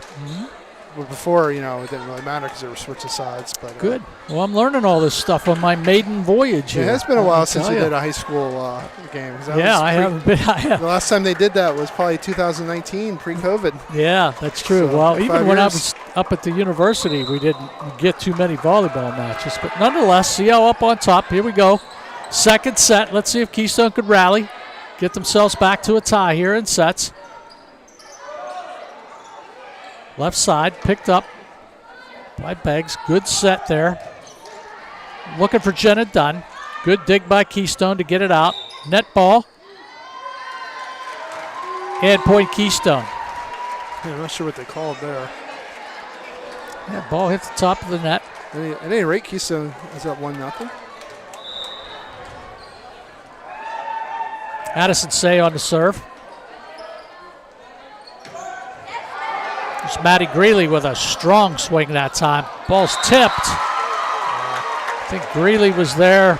before, it didn't really matter because they were switching sides. But good. Well, I'm learning all this stuff on my maiden voyage here. It has been a while since you did a high school game. I haven't been. The last time they did that was probably 2019, pre-COVID. Yeah, that's true. So, well, even when I was up at the university, we didn't get too many volleyball matches. But nonetheless, CL up on top. Here we go. Second set. Let's see if Keystone could rally, get themselves back to a tie here in sets. Left side picked up by Beggs. Good set there. Looking for Jenna Dunn. Good dig by Keystone to get it out. Net ball. And point Keystone. Yeah, I'm not sure what they called there. Yeah, ball hit the top of the net. At any rate, Keystone is up 1-0. Addison Say on the serve. It's Maddie Greeley with a strong swing that time. Ball's tipped. I think Greeley was there.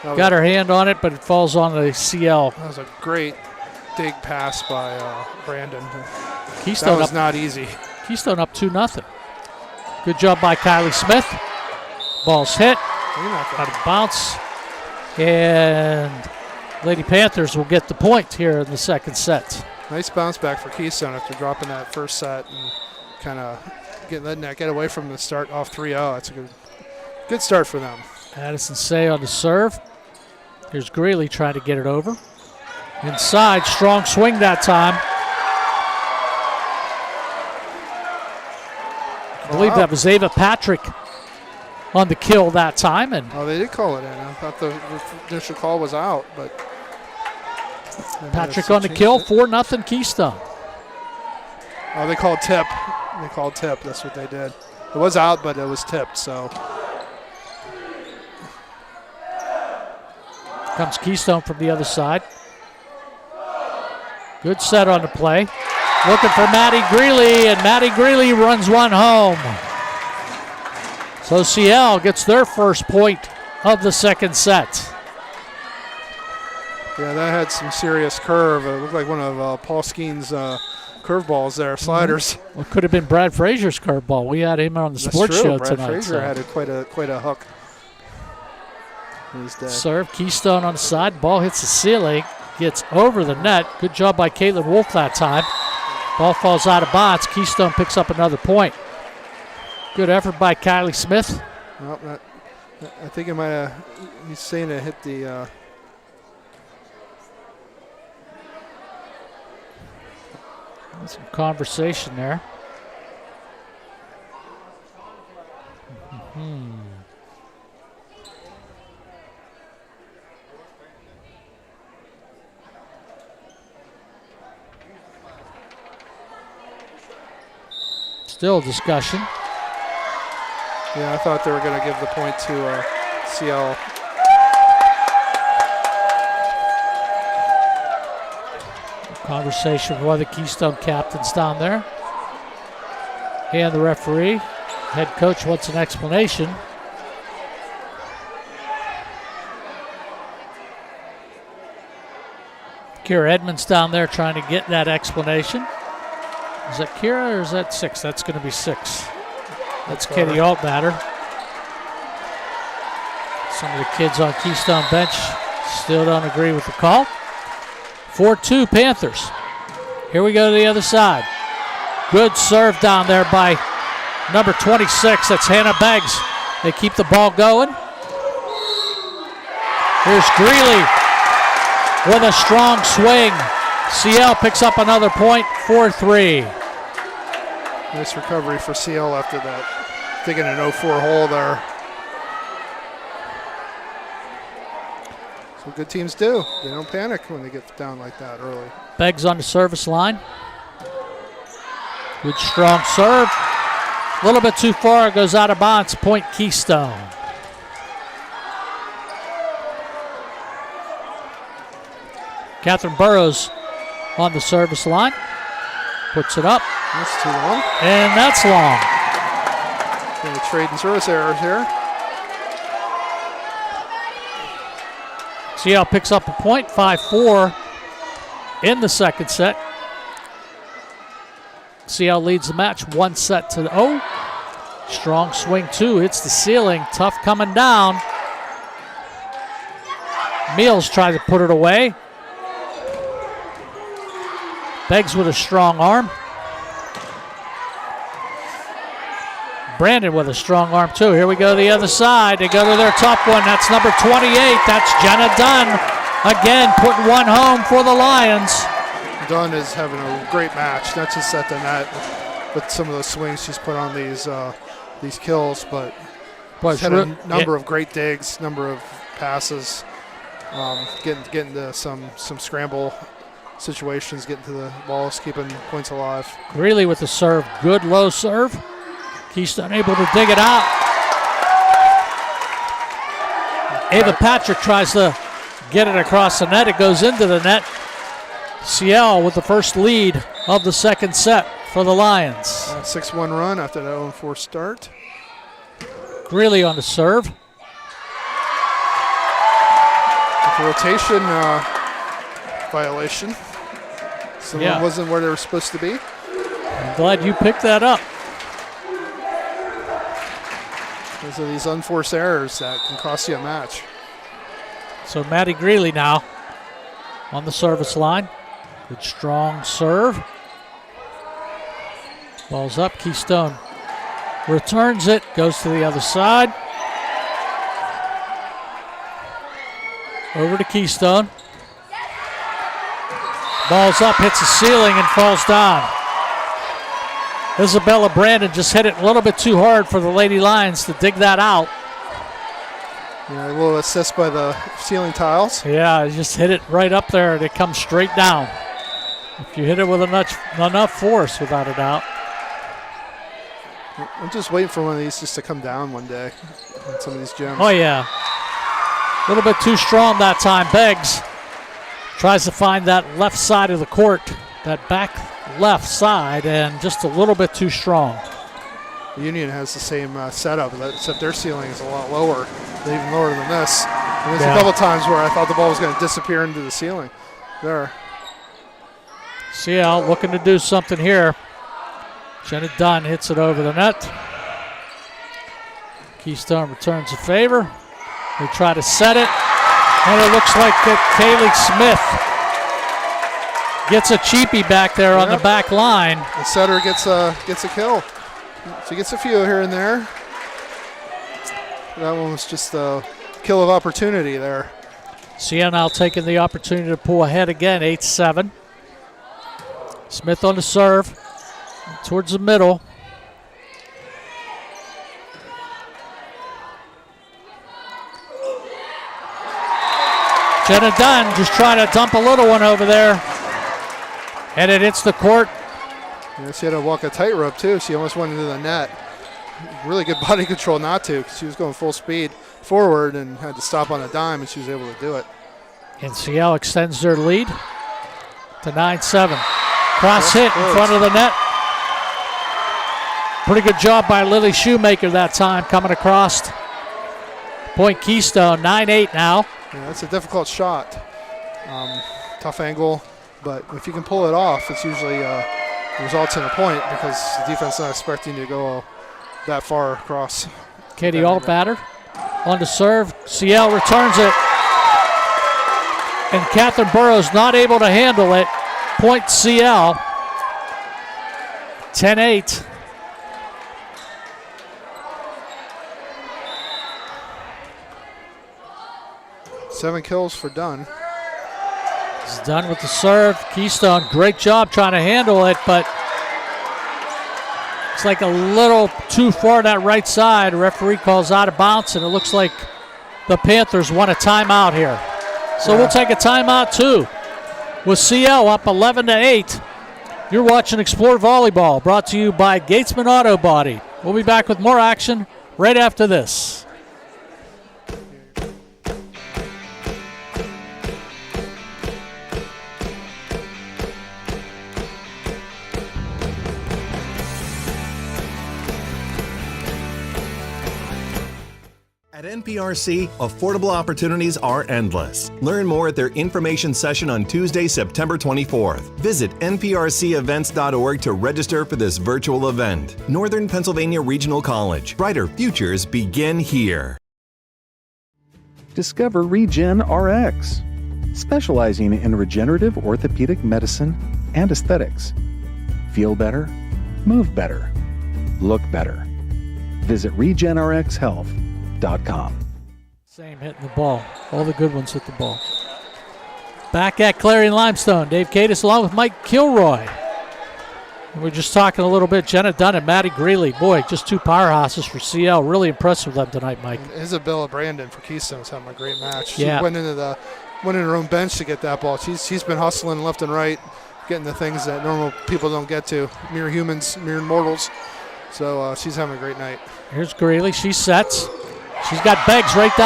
Got her hand on it, but it falls on the CL. That was a great dig pass by Brandon. Keystone that was up, not easy. Keystone up 2-0. Good job by Kylie Smith. Ball's hit. Out of bounce. And Lady Panthers will get the point here in the second set. Nice bounce back for Keystone after dropping that first set and kind of letting that get away from the start off 3-0. That's a good start for them. Addison Say on the serve. Here's Greeley trying to get it over. Inside, strong swing that time. I believe that was Ava Patrick on the kill that time. And oh, they did call it in. I thought the initial call was out, but Patrick on the kill, 4-0 Keystone. Oh, they called tip. They called tip. That's what they did. It was out, but it was tipped, so. Comes Keystone from the other side. Good set on the play. Looking for Maddie Greeley, and Maddie Greeley runs one home. So CL gets their first point of the second set. Yeah, that had some serious curve. It looked like one of Paul Skeen's curveballs there, sliders. Well, it could have been Brad Frazier's curveball. We had him on the sports show Brad tonight. Frazier had quite a hook. He's dead. Serve, Keystone on the side. Ball hits the ceiling, gets over the net. Good job by Caitlin Wolf that time. Ball falls out of bounds. Keystone picks up another point. Good effort by Kylie Smith. Nope, I think it might have. He's saying it hit the. Some conversation there. Still discussion. Yeah, I thought they were going to give the point to CL. Conversation with one of the Keystone captains down there. And the referee. Head coach wants an explanation. Kira Edmonds down there trying to get that explanation. Is that Kira or is that 6? That's going to be 6. That's Katie Altmatter. Some of the kids on Keystone bench still don't agree with the call. 4-2 Panthers. Here we go to the other side. Good serve down there by number 26. That's Hannah Beggs. They keep the ball going. Here's Greeley with a strong swing. CL picks up another point, 4-3. Nice recovery for CL after that. Digging an 0-4 hole there. That's what good teams do. They don't panic when they get down like that early. Beggs on the service line. Good strong serve. A little bit too far, goes out of bounds. Point Keystone. Catherine Burrows on the service line. Puts it up. That's too long. And that's long. Going to trade and service errors here. CL picks up a point, 5-4 in the second set. CL leads the match 1-0. Strong swing, 2. Hits the ceiling. Tough coming down. Meals tries to put it away. Beggs with a strong arm. Brandon with a strong arm too. Here we go to the other side. They go to their top one. That's number 28. That's Jenna Dunn. Again, putting one home for the Lions. Dunn is having a great match, not just at the net with some of those swings she's put on these kills, but she's had a number of great digs, number of passes, getting to some scramble situations, getting to the balls, keeping points alive. Greeley with the serve. Good low serve. Keystone able to dig it out. Ava Patrick tries to get it across the net. It goes into the net. CL with the first lead of the second set for the Lions. 6-1 run after that 0-4 start. Greeley on the serve. With a rotation violation. Someone wasn't where they were supposed to be. I'm glad you picked that up. Those are these unforced errors that can cost you a match. So Maddie Greeley now on the service line. Good strong serve. Ball's up. Keystone returns it. Goes to the other side. Over to Keystone. Ball's up, hits the ceiling, and falls down. Isabella Brandon just hit it a little bit too hard for the Lady Lions to dig that out. Yeah, a little assist by the ceiling tiles. Yeah, he just hit it right up there and it comes straight down. If you hit it with enough force, without a doubt. I'm just waiting for one of these just to come down one day in some of these gyms. Oh, yeah. A little bit too strong that time. Beggs tries to find that left side of the court, that back left side, and just a little bit too strong. Union has the same setup, except their ceiling is a lot lower, even lower than this. And there's a couple times where I thought the ball was going to disappear into the ceiling. There. CL looking to do something here. Jenna Dunn hits it over the net. Keystone returns a favor. They try to set it, and it looks like Kaylee Smith gets a cheapie back there on the back line. The setter gets a kill. So he gets a few here and there. That one was just a kill of opportunity there. CL now taking the opportunity to pull ahead again, 8-7. Smith on the serve, towards the middle. Jenna Dunn just trying to dump a little one over there. And it hits the court. Yeah, she had to walk a tightrope too. She almost went into the net. Really good body control not to, because she was going full speed forward and had to stop on a dime, and she was able to do it. And CL extends their lead to 9-7. Cross hit in front of the net. Pretty good job by Lily Shoemaker that time coming across. Point Keystone, 9-8 now. Yeah, that's a difficult shot. Tough angle, but if you can pull it off, it's usually results in a point because the defense is not expecting you to go that far across. Katie Altbatter on the serve. CL returns it. And Catherine Burrows not able to handle it. Point CL. 10-8. Seven kills for Dunn. He's done with the serve. Keystone, great job trying to handle it, but it's like a little too far that right side. Referee calls out of bounds, and it looks like the Panthers want a timeout here. So we'll take a timeout too. With CL up 11-8. You're watching Explore Volleyball, brought to you by Gatesman Auto Body. We'll be back with more action right after this. At NPRC, affordable opportunities are endless. Learn more at their information session on Tuesday, September 24th. Visit nprcevents.org to register for this virtual event. Northern Pennsylvania Regional College. Brighter futures begin here. Discover Regen RX, specializing in regenerative orthopedic medicine and aesthetics. Feel better, move better, look better. Visit RegenRxHealth.com. Same hitting the ball. All the good ones hit the ball. Back at Clarion-Limestone, Dave Katis along with Mike Kilroy. And we're just talking a little bit. Jenna Dunn and Maddie Greeley. Boy, just two powerhouses for CL. Really impressed with them tonight, Mike. And Isabella Brandon for Keystone is having a great match. Yeah. She went into her own bench to get that ball. She's been hustling left and right, getting the things that normal people don't get to. Mere humans, mere mortals. So she's having a great night. Here's Greeley. She sets. She's got Beggs right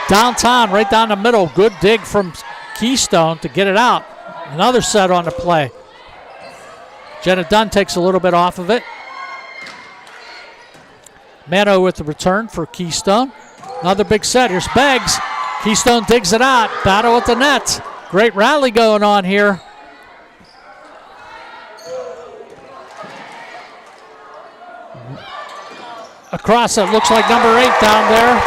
downtown, right down the middle. Good dig from Keystone to get it out. Another set on the play. Jenna Dunn takes a little bit off of it. Mano with the return for Keystone. Another big set. Here's Beggs. Keystone digs it out. Battle at the net. Great rally going on here. Across it, looks like number 8 down there.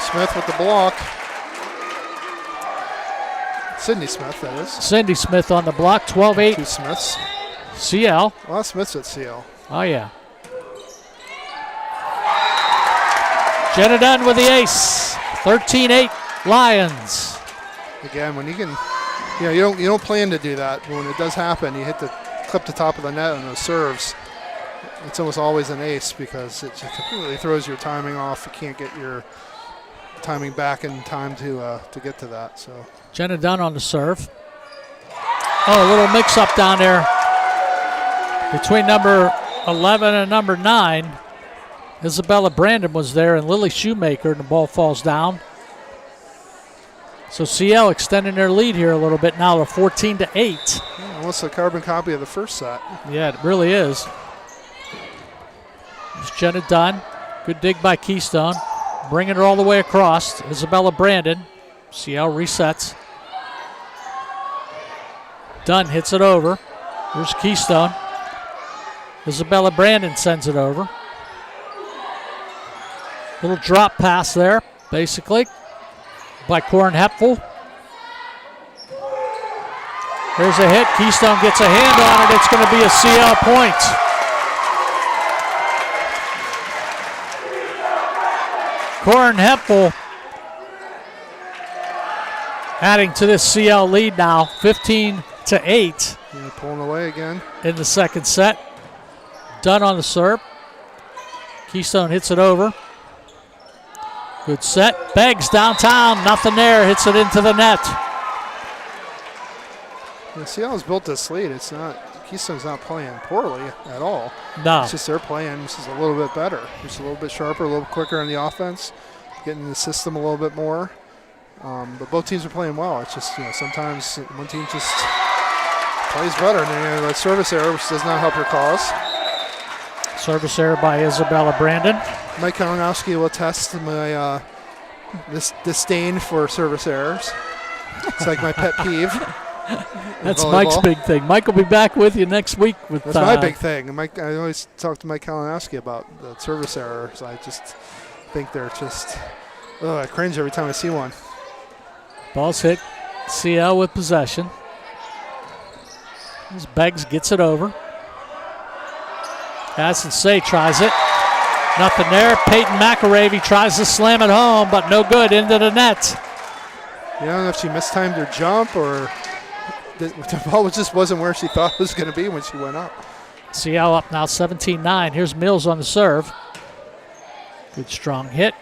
Smith with the block. Sydney Smith, that is. Cindy Smith on the block, 12-8. Two Smiths. CL. A lot of Smiths at CL. Oh, yeah. Jenna Dunn with the ace. 13-8 Lions. Again, when you can, you don't plan to do that, but when it does happen, you hit clip the top of the net on those serves. it's almost always an ace because it just completely throws your timing off. You can't get your timing back in time to get to that. So Jenna Dunn on the serve. Oh, a little mix-up down there between number 11 and number 9. Isabella Brandon was there, and Lily Shoemaker, and the ball falls down. So CL extending their lead here a little bit now. They're 14-8. Yeah, almost a carbon copy of the first set. Yeah, it really is. It's Jenna Dunn. Good dig by Keystone. Bringing it all the way across. Isabella Brandon. CL resets. Dunn hits it over. Here's Keystone. Isabella Brandon sends it over. Little drop pass there, basically, by Corin Hepfel. There's a hit. Keystone gets a hand on it. It's going to be a CL point. Corin Hepfel adding to this CL lead now, 15-8. Yeah, pulling away again. In the second set. Dunn on the serve. Keystone hits it over. Good set. Beggs downtown. Nothing there. Hits it into the net. Yeah, Seattle's built this lead. It's not, Keystone's not playing poorly at all. No. It's just they're playing just a little bit better. Just a little bit sharper, a little quicker on the offense, getting in the system a little bit more. But both teams are playing well. It's just, sometimes one team just plays better. And that service error, which does not help your cause. Service error by Isabella Brandon. Mike Kalinowski will test my this disdain for service errors. It's like my pet peeve. That's volleyball. Mike's big thing. Mike will be back with you next week. That's my big thing. Mike, I always talk to Mike Kalinowski about the service errors. I just think they're just, I cringe every time I see one. Ball's hit. CL with possession. As Beggs gets it over. Addison Say tries it. Nothing there. Peyton McAravey tries to slam it home, but no good. Into the net. I don't know if she mistimed her jump or the ball just wasn't where she thought it was going to be when she went up. CL up now 17-9. Here's Mills on the serve. Good strong hit.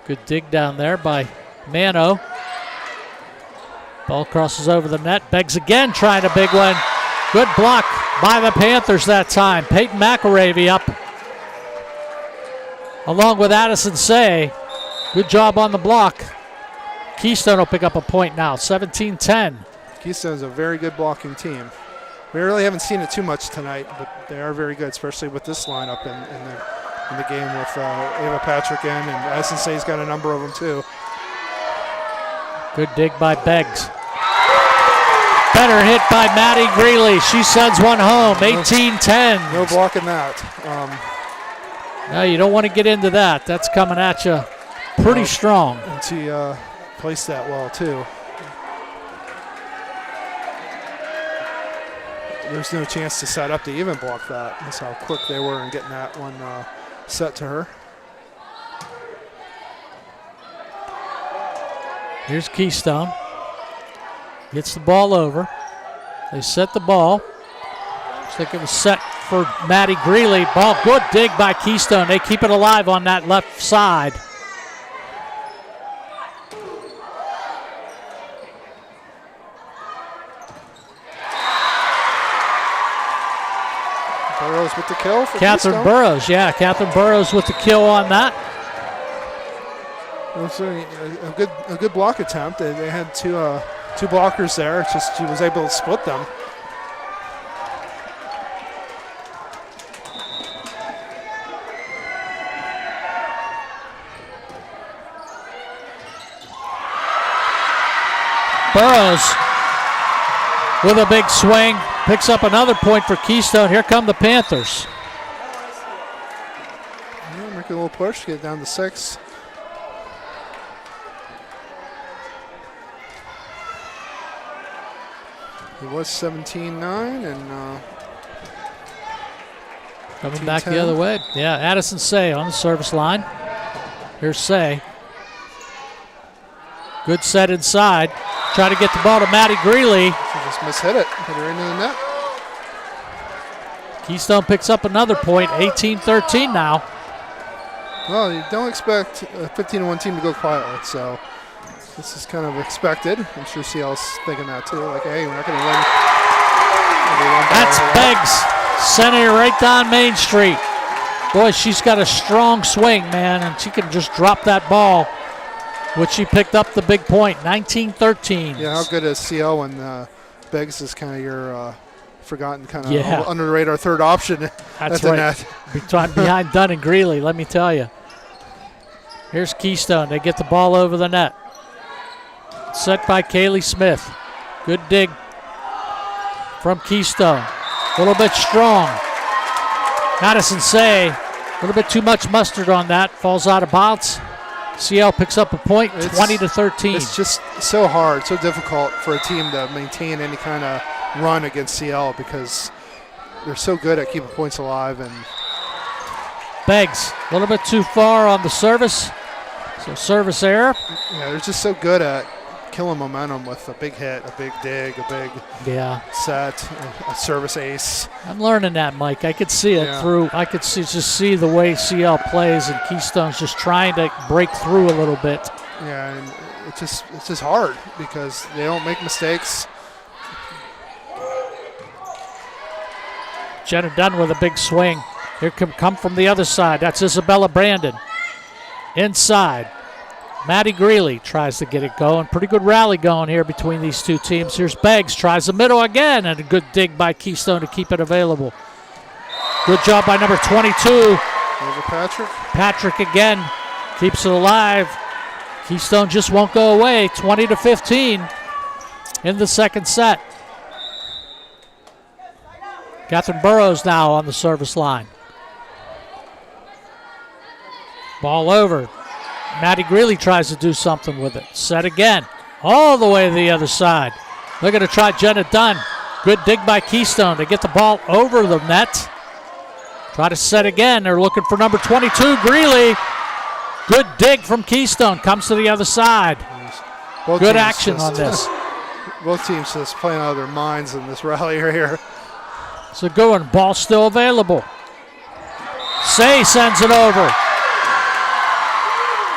Good dig down there by Mano. Ball crosses over the net. Beggs again trying a big one. Good block by the Panthers that time. Peyton McAravey up along with Addison Say. Good job on the block. Keystone will pick up a point now, 17-10. Keystone's a very good blocking team. We really haven't seen it too much tonight, but they are very good, especially with this lineup in the game with Ava Patrick in, and Addison Say's got a number of them too. Good dig by Beggs. Better hit by Maddie Greeley. She sends one home, 18-10. No blocking that. No, you don't want to get into that. That's coming at you pretty strong. And she placed that well, too. There's no chance to set up to even block that. That's how quick they were in getting that one set to her. Here's Keystone. Gets the ball over. They set the ball. Looks like it was set for Maddie Greeley. Ball, good dig by Keystone. They keep it alive on that left side. Burrows with the kill for Catherine Keystone. Burrows, yeah. Catherine Burrows with the kill on that. It was a good block attempt. They had two blockers there. It's just she was able to split them. Burrows with a big swing. Picks up another point for Keystone. Here come the Panthers. Yeah, make a little push, get it down to 6. It was 17-9 and coming back the other way. Yeah, Addison Say on the service line. Here's Say. Good set inside. Try to get the ball to Maddie Greeley. She just mishit it. Put her into the net. Keystone picks up another point, 18-13 now. Well, you don't expect a 15-1 team to go quietly, so this is kind of expected. I'm sure CL's thinking that too. Like, hey, we're not going to win. That's Beggs, sending it right down Main Street. Boy, she's got a strong swing, man, and she can just drop that ball, which she picked up the big point, 19-13. Yeah, how good is CL when Beggs is kind of your forgotten kind of under the radar third option. That's right. Net. Behind Dunn and Greeley, let me tell you. Here's Keystone. They get the ball over the net. Set by Kaylee Smith. Good dig from Keystone. A little bit strong. Madison Say, a little bit too much mustard on that. Falls out of bounds. CL picks up a point, 20-13. It's just so hard, so difficult for a team to maintain any kind of run against CL because they're so good at keeping points alive. And Beggs, a little bit too far on the service. So service error. Yeah, they're just so good at killing momentum with a big hit, a big dig, a big set, a service ace. I'm learning that, Mike. I could see it through. I could see the way CL plays, and Keystone's just trying to break through a little bit. Yeah, and it's just hard because they don't make mistakes. Jenna Dunn with a big swing. Here come from the other side. That's Isabella Brandon. Inside. Maddie Greeley tries to get it going. Pretty good rally going here between these two teams. Here's Beggs, tries the middle again, and a good dig by Keystone to keep it available. Good job by number 22. Over Patrick. Patrick again keeps it alive. Keystone just won't go away. 20-15 in the second set. Catherine Burrows now on the service line. Ball over. Maddie Greeley tries to do something with it. Set again. All the way to the other side. They're going to try Jenna Dunn. Good dig by Keystone to get the ball over the net. Try to set again. They're looking for number 22, Greeley. Good dig from Keystone. Comes to the other side. Good action on this. Both teams just playing out of their minds in this rally right here. It's a good one. Ball still available. Say sends it over.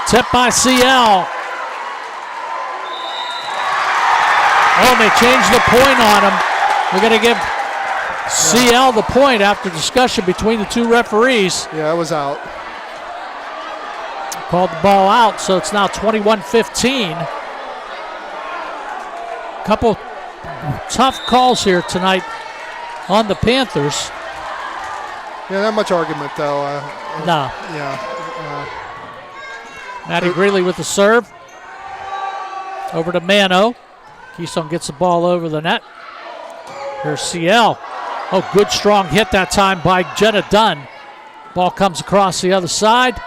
Tip by CL. Oh, they changed the point on him. We're going to give CL the point after discussion between the two referees. Yeah, it was out. Called the ball out, so it's now 21-15. Couple tough calls here tonight on the Panthers. Yeah, not much argument, though. No. Yeah. Maddie Greeley with the serve. Over to Mano. Keystone gets the ball over the net. Here's CL. Oh, good strong hit that time by Jenna Dunn. Ball comes across the other side.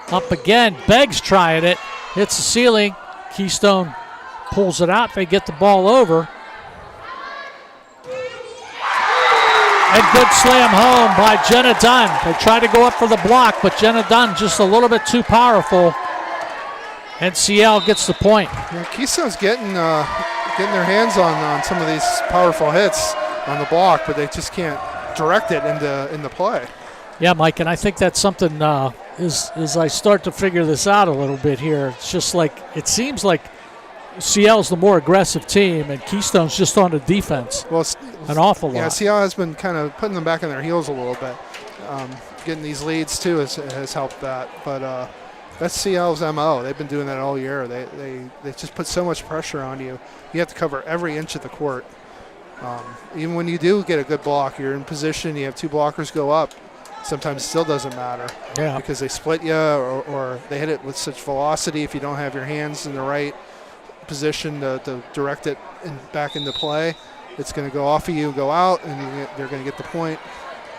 Up again. Beggs trying it. Hits the ceiling. Keystone pulls it out. They get the ball over. And good slam home by Jenna Dunn. They tried to go up for the block, but Jenna Dunn just a little bit too powerful. And CL gets the point. Yeah, Keystone's getting their hands on some of these powerful hits on the block, but they just can't direct it into play. Yeah, Mike, and I think that's something as I start to figure this out a little bit here. It's just like it seems like CL's the more aggressive team, and Keystone's just on the defense. Well, an awful lot. Yeah, CL has been kind of putting them back on their heels a little bit. Getting these leads too has helped that, but that's CL's MO. They've been doing that all year. They just put so much pressure on you. You have to cover every inch of the court. Even when you do get a good block, you're in position. You have two blockers go up. Sometimes it still doesn't matter. Yeah. Because they split you or they hit it with such velocity. If you don't have your hands in the right position to direct it back into play, it's going to go off of you, go out, and they're going to get the point.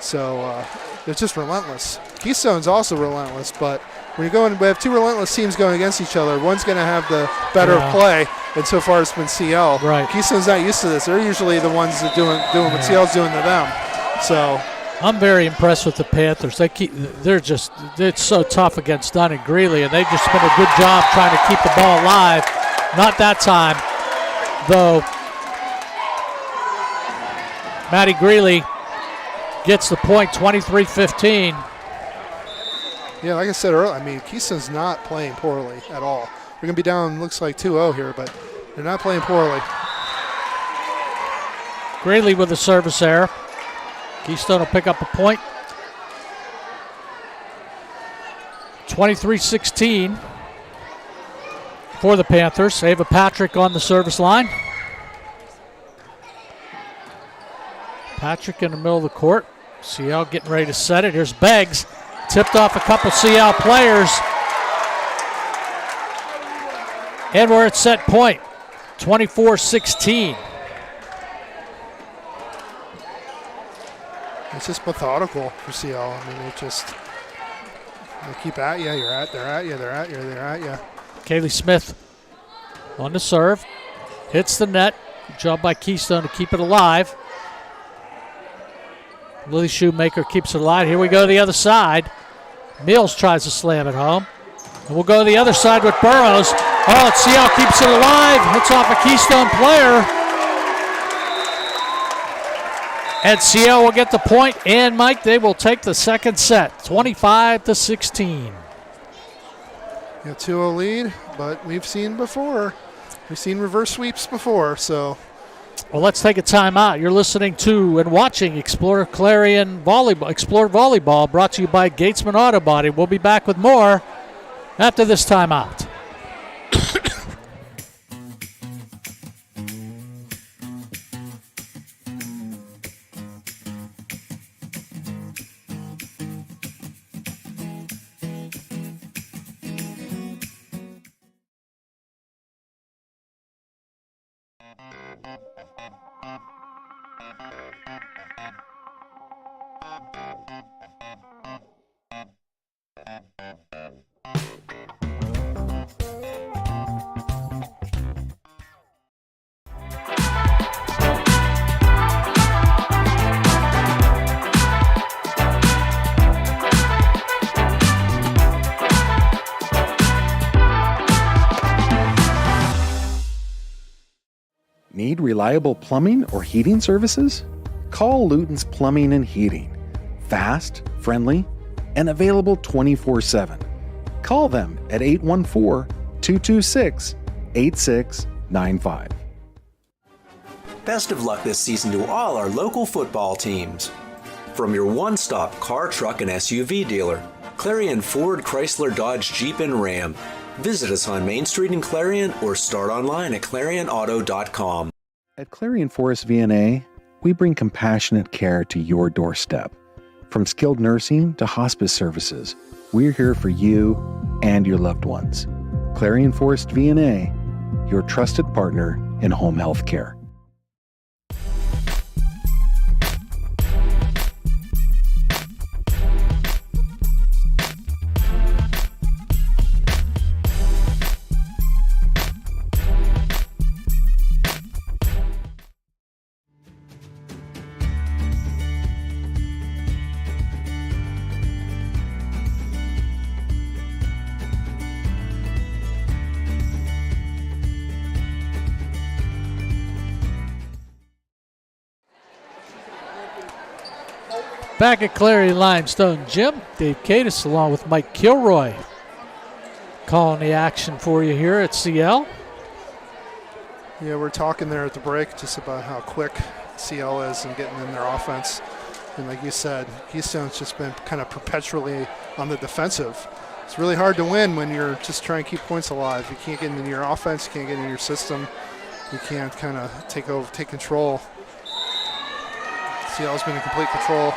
So they're just relentless. Keystone's also relentless, but when we have two relentless teams going against each other, one's going to have the better play, and so far it's been CL. Right. Keystone's not used to this. They're usually the ones that doing what CL's doing to them. So I'm very impressed with the Panthers. It's so tough against Dunn and Greeley, and they've just been a good job trying to keep the ball alive. Not that time, though. Maddie Greeley gets the point, 23-15. Yeah, like I said earlier, Keystone's not playing poorly at all. They're going to be down, looks like 2-0 here, but they're not playing poorly. Greeley with the service error. Keystone will pick up a point. 23-16 for the Panthers. Ava Patrick on the service line. Patrick in the middle of the court. CL getting ready to set it. Here's Beggs. Tipped off a couple CL players. And we're at set point. 24-16. It's just methodical for CL. They keep at you. They're at you. Kaylee Smith on the serve. Hits the net. Good job by Keystone to keep it alive. Lily Shoemaker keeps it alive. Here we go to the other side. Mills tries to slam it home. And we'll go to the other side with Burrows. Oh, CL keeps it alive. Hits off a Keystone player. And CL will get the point. And Mike, they will take the second set, 25-16. Yeah, 2-0 lead, but we've seen before. We've seen reverse sweeps before, so. Well, let's take a timeout. You're listening to and watching Explore Volleyball, brought to you by Gatesman Auto Body. We'll be back with more after this timeout. Need reliable plumbing or heating services? Call Luton's Plumbing and Heating. Fast, friendly, and available 24/7. Call them at 814-226-8695. Best of luck this season to all our local football teams. From your one-stop car, truck, and SUV dealer, Clarion Ford, Chrysler, Dodge, Jeep, and Ram. Visit us on Main Street in Clarion or start online at ClarionAuto.com. At Clarion Forest VNA, we bring compassionate care to your doorstep. From skilled nursing to hospice services, we're here for you and your loved ones. Clarion Forest VNA, your trusted partner in home health care. Back at Clarion-Limestone Gym, Dave Katis along with Mike Kilroy calling the action for you here at CL. Yeah, we're talking there at the break just about how quick CL is and getting in their offense. And like you said, Keystone's just been kind of perpetually on the defensive. It's really hard to win when you're just trying to keep points alive. You can't get into your offense, you can't get into your system, you can't kind of take control. CL's been in complete control.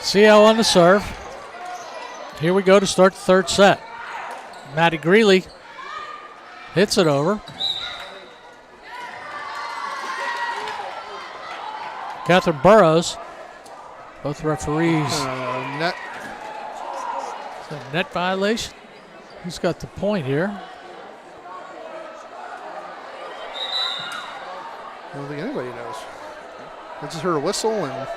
CL on the serve. Here we go to start the third set. Maddie Greeley hits it over. Catherine Burrows. Both referees. Net. Is that a net violation? Who's got the point here? I don't think anybody knows. I just heard a whistle and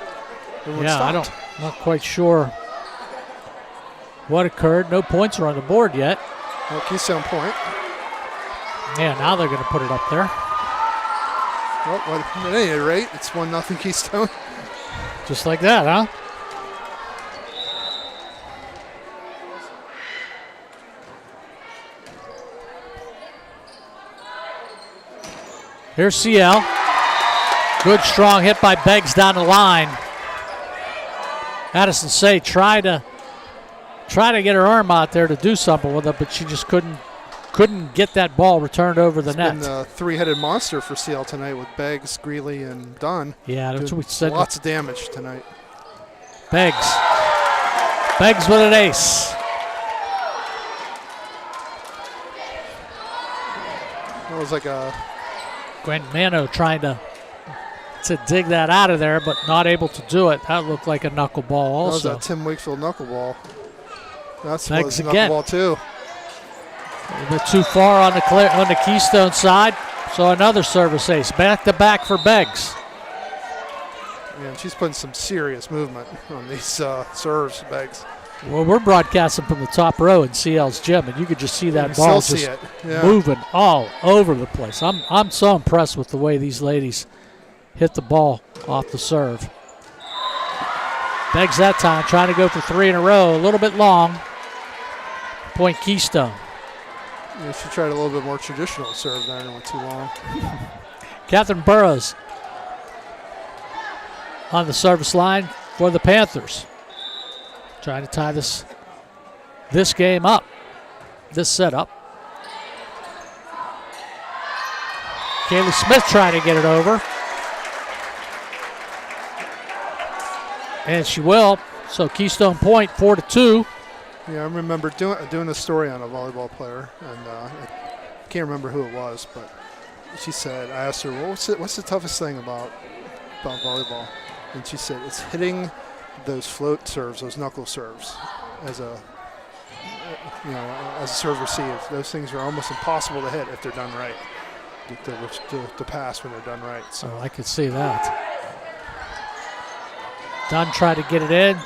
everyone stopped. I'm not quite sure what occurred. No points are on the board yet. No Keystone point. Yeah, now they're going to put it up there. Well, at any rate, it's 1-0 Keystone. Just like that, huh? Here's CL. Good strong hit by Beggs down the line. Addison Say tried to get her arm out there to do something with it, but she just couldn't get that ball returned over the net. It's been a three-headed monster for CL tonight with Beggs, Greeley, and Dunn. Yeah, that's what we said. Lots of damage tonight. Beggs with an ace. That was like a Gwen Mano trying to dig that out of there, but not able to do it. That looked like a knuckleball also. That was a Tim Wakefield knuckleball. That's Beggs a again. knuckleball too. A little bit too far on the Keystone side, so another service ace. Back to back for Beggs. Man, she's putting some serious movement on these serves, Beggs. Well, we're broadcasting from the top row in CL's gym, and you could just see that You ball still just see it. Yeah. moving all over the place. I'm so impressed with the way these ladies hit the ball off the serve. Beggs that time, trying to go for three in a row, a little bit long. Point Keystone. Yeah, she tried a little bit more traditional serve there and it went too long. Catherine Burrows on the service line for the Panthers. Trying to tie this game up, this setup. Kaylee Smith trying to get it over. And she will. So Keystone point 4-2. Yeah, I remember doing a story on a volleyball player, and I can't remember who it was, but she said, I asked her, well, what's the toughest thing about volleyball? And she said, it's hitting those float serves, those knuckle serves, as a serve receive. Those things are almost impossible to hit if they're done right. To pass when they're done right. So I could see that. Dunn tried to get it in.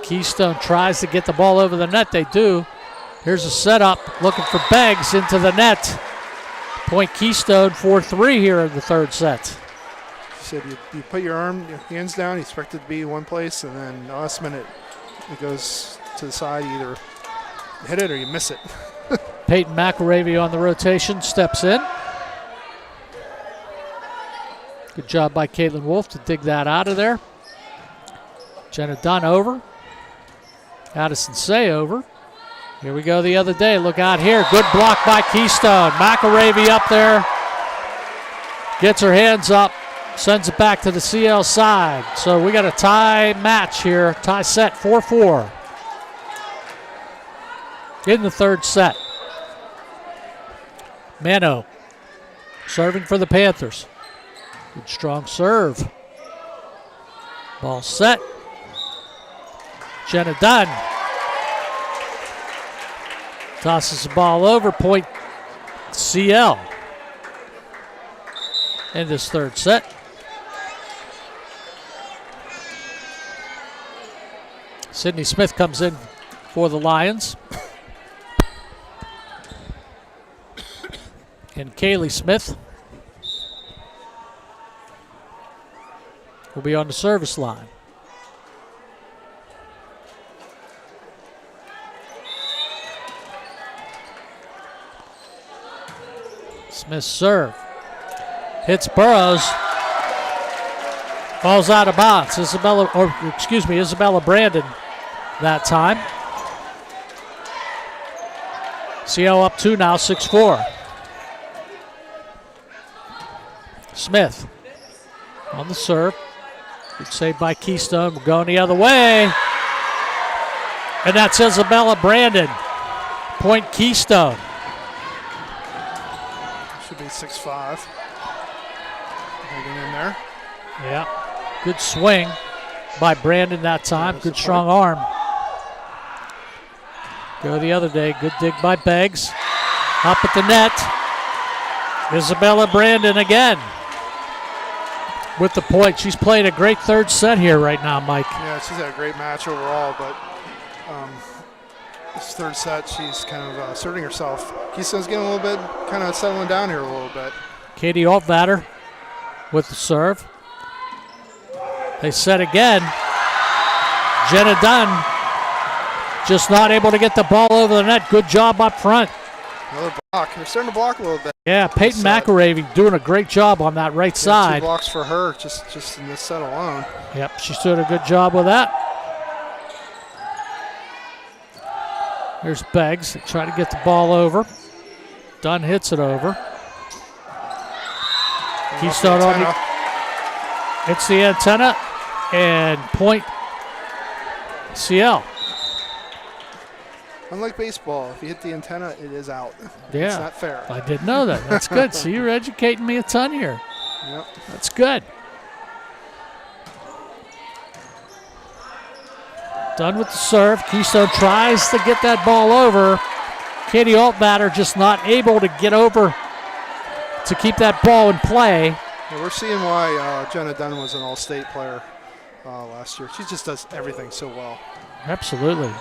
Keystone tries to get the ball over the net. They do. Here's a setup, looking for Beggs into the net. Point Keystone 4-3 here in the third set. She said you put your hands down, you expect it to be one place, and then the last minute it goes to the side. You either hit it or you miss it. Peyton McElravy on the rotation, steps in. Good job by Caitlin Wolf to dig that out of there. Jenna Dunn over. Addison Say over. Here we go the other day. Look out here. Good block by Keystone. McElravy up there. Gets her hands up. Sends it back to the CL side. So we got a tie match here. Tie set 4-4. In the third set. Mano serving for the Panthers. Good strong serve. Ball set. Jenna Dunn tosses the ball over. Point CL in this third set. Sydney Smith comes in for the Lions. And Kaylee Smith will be on the service line. Smith serve. Hits Burrows. Falls out of bounds. Isabella Brandon that time. CL up 2 now, 6-4. Smith on the serve. Good save by Keystone. We're going the other way. And that's Isabella Brandon. Point Keystone. Should be 6-5. Hanging in there. Yeah. Good swing by Brandon that time. Good strong arm. Go the other day. Good dig by Beggs. Up at the net. Isabella Brandon again with the point. She's played a great third set here right now, Mike. Yeah, she's had a great match overall, but this third set, she's kind of asserting herself. Keystone's getting a little bit, kind of settling down here a little bit. Katie Altvater with the serve. They set again. Jenna Dunn just not able to get the ball over the net. Good job up front. Another block. They're starting to block a little bit. Yeah, Peyton McAravey doing a great job on that right side. 2 blocks for her just in this set alone. Yep, she's doing a good job with that. Here's Beggs. They try to get the ball over. Dunn hits it over. Keystone on the, hits the antenna, and point CL. Unlike baseball, if you hit the antenna, it is out. Yeah. It's not fair. I didn't know that. That's good. So you're educating me a ton here. Yep. That's good. Done with the serve. Keystone tries to get that ball over. Katie Altmatter just not able to get over to keep that ball in play. Yeah, we're seeing why Jenna Dunn was an all-state player last year. She just does everything so well. Absolutely.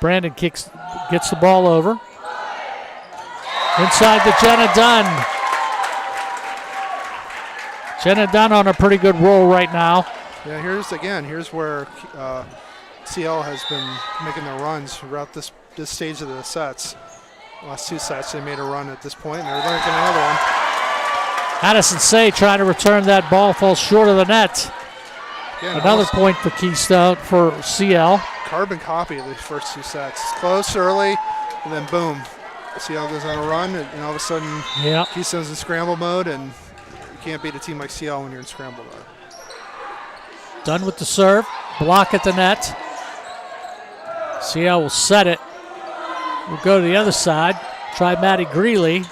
Brandon gets the ball over. Inside to Jenna Dunn. Jenna Dunn on a pretty good roll right now. Yeah, here's where CL has been making their runs throughout this stage of the sets. Last 2 sets, they made a run at this point, and they're going to get another one. Addison Say trying to return that ball, falls short of the net. Again, another point for Keystone, for CL. Carbon copy of the first 2 sets. Close early, and then boom. CL goes on a run, and all of a sudden, Keystone's in scramble mode, and you can't beat a team like CL when you're in scramble mode. Done with the serve. Block at the net. CL will set it. We'll go to the other side. Try Maddie Greeley.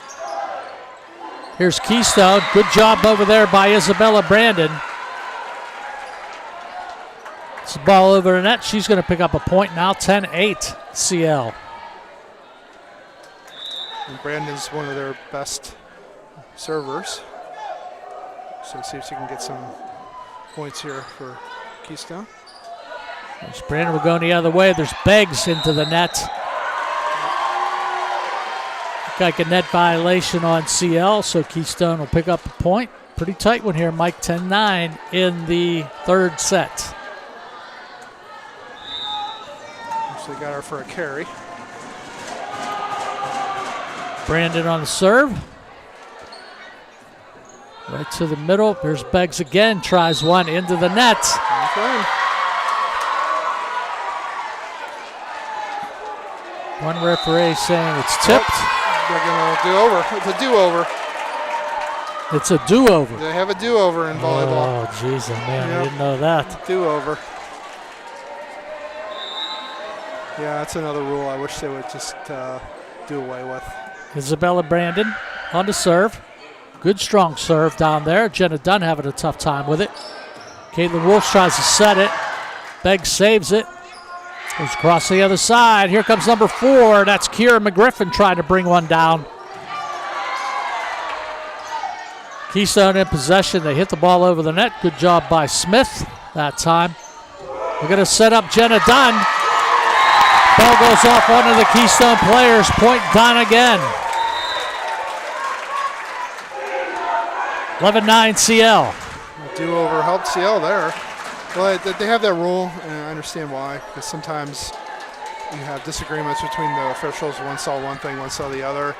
Here's Keystone. Good job over there by Isabella Brandon. It's the ball over the net. She's going to pick up a point now. 10-8 CL. And Brandon's one of their best servers. So see if she can get some points here for Keystone. There's Brandon. We're going the other way. There's Beggs into the net. Look like a net violation on CL, so Keystone will pick up a point. Pretty tight one here, Mike. 10-9 in the 3rd set. So they got her for a carry. Brandon on the serve. Right to the middle. There's Beggs again. Tries one into the net. Okay. One referee saying it's tipped. They're going to do-over. It's a do-over. It's a do-over. They have a do-over in volleyball. Oh, jeez, man, I didn't know that. Do-over. Yeah, that's another rule I wish they would just do away with. Isabella Brandon on the serve. Good strong serve down there. Jenna Dunn having a tough time with it. Caitlin Wolf tries to set it. Beggs saves it. Goes across the other side. Here comes number 4. That's Kira McGriffin trying to bring one down. Keystone in possession. They hit the ball over the net. Good job by Smith that time. We're going to set up Jenna Dunn. Ball goes off one of the Keystone players. Point Dunn again. 11-9 CL. Do-over helped CL there. Well, they have that rule, and I understand why, because sometimes you have disagreements between the officials. One saw one thing, one saw the other.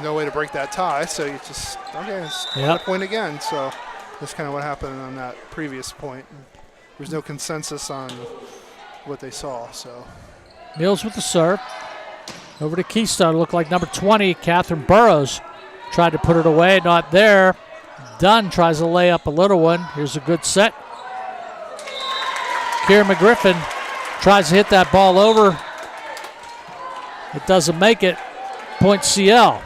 No way to break that tie, so you just, okay, it's a point again. So that's kind of what happened on that previous point. There's no consensus on what they saw. So Mills with the serve. Over to Keystone. Looked like number 20, Catherine Burrows, tried to put it away. Not there. Dunn tries to lay up a little one. Here's a good set. Kira McGriffin tries to hit that ball over. It doesn't make it. Point CL.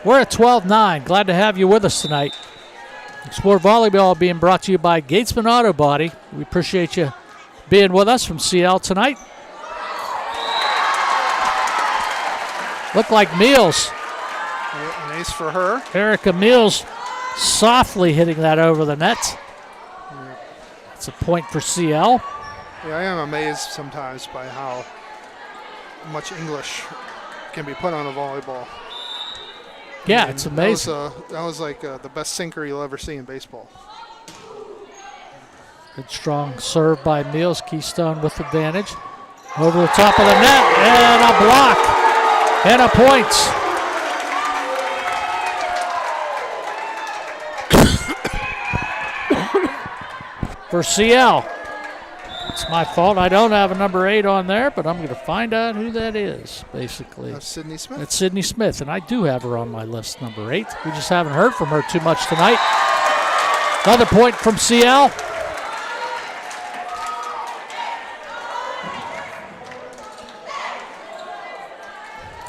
We're at 12-9. Glad to have you with us tonight. Explore Volleyball being brought to you by Gatesman Auto Body. We appreciate you being with us from CL tonight. Look like Meals. An ace for her. Erica Meals softly hitting that over the net. It's a point for CL. Yeah, I am amazed sometimes by how much English can be put on a volleyball. Yeah, it's amazing. That was like the best sinker you'll ever see in baseball. Good strong serve by Mills. Keystone with advantage. Over the top of the net, and a block, and a point. For CL. It's my fault. I don't have a number 8 on there, but I'm going to find out who that is, basically. That's Sydney Smith. It's Sydney Smith, and I do have her on my list, number 8. We just haven't heard from her too much tonight. Another point from CL.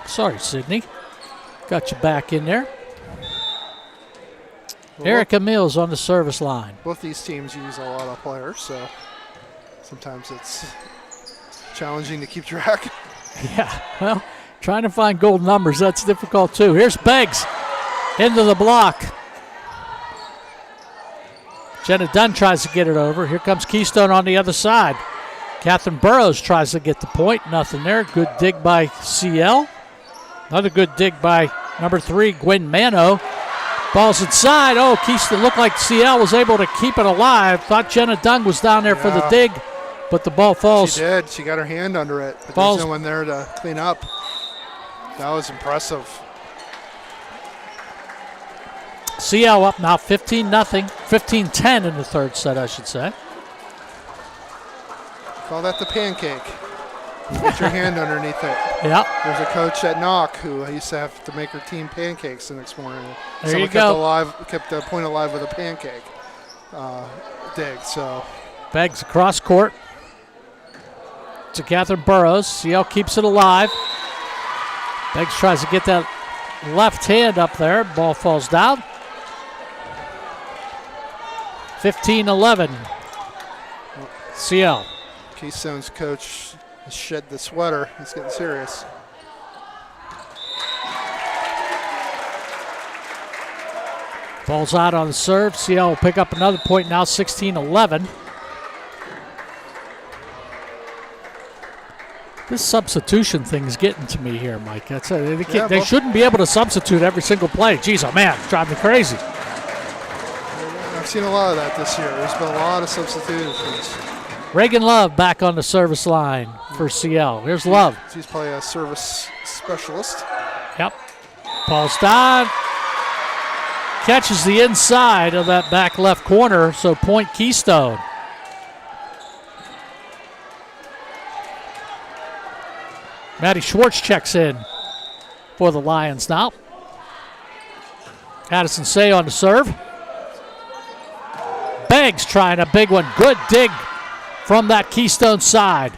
Sorry, Sydney. Got you back in there. Well, Erica Mills on the service line. Both these teams use a lot of players, so sometimes it's challenging to keep track. Yeah, well, trying to find gold numbers, that's difficult too. Here's Beggs into the block. Jenna Dunn tries to get it over. Here comes Keystone on the other side. Catherine Burrows tries to get the point. Nothing there. Good dig by CL. Another good dig by number 3, Gwen Mano. Ball's inside. Oh, Keystone looked like CL was able to keep it alive. Thought Jenna Dunn was down there for the dig, but the ball falls. She did. She got her hand under it, but there's no one there to clean up. That was impressive. CL up now 15-0. 15-10 in the third set, I should say. Call that the pancake. You get your hand underneath it. Yeah. There's a coach at Knock who used to have to make her team pancakes the next morning. There Someone you go. kept the point alive with a pancake dig. So Beggs across court to Catherine Burrows. CL keeps it alive. Beggs tries to get that left hand up there. Ball falls down. 15-11. CL. Keystone's coach shed the sweater. He's getting serious. Ball's out on the serve. CL will pick up another point now, 16-11. This substitution thing is getting to me here, Mike. They shouldn't be able to substitute every single play. Jeez, oh man, it's driving me crazy. I've seen a lot of that this year. There's been a lot of substitutions. Reagan Love back on the service line for CL. Here's Love. She's probably a service specialist. Yep. Ball's down. Catches the inside of that back left corner, so point Keystone. Maddie Schwartz checks in for the Lions now. Addison Say on the serve. Beggs trying a big one. Good dig from that Keystone side.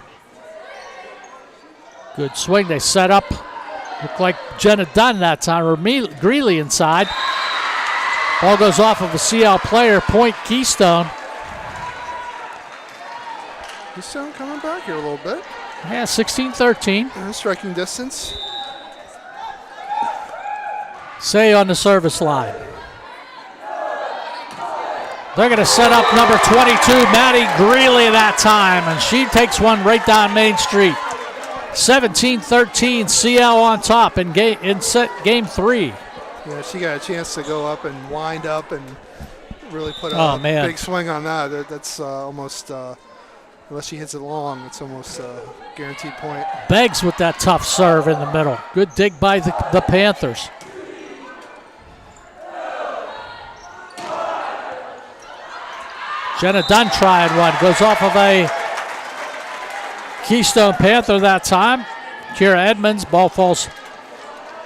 Good swing. They set up. Looked like Jenna Dunn that time, or Greeley inside. Ball goes off of a CL player. Point Keystone. Keystone coming back here a little bit. Yeah, 16-13. Striking distance. Say on the service line. They're going to set up number 22, Maddie Greeley, that time, and she takes one right down Main Street. 17-13, CL on top in game 3. Yeah, she got a chance to go up and wind up and really put a big swing on that. That's almost, unless she hits it long, it's almost a guaranteed point. Beggs with that tough serve in the middle. Good dig by the Panthers. Jenna Dunn tried one. Goes off of a Keystone Panther that time. Kira Edmonds. Ball falls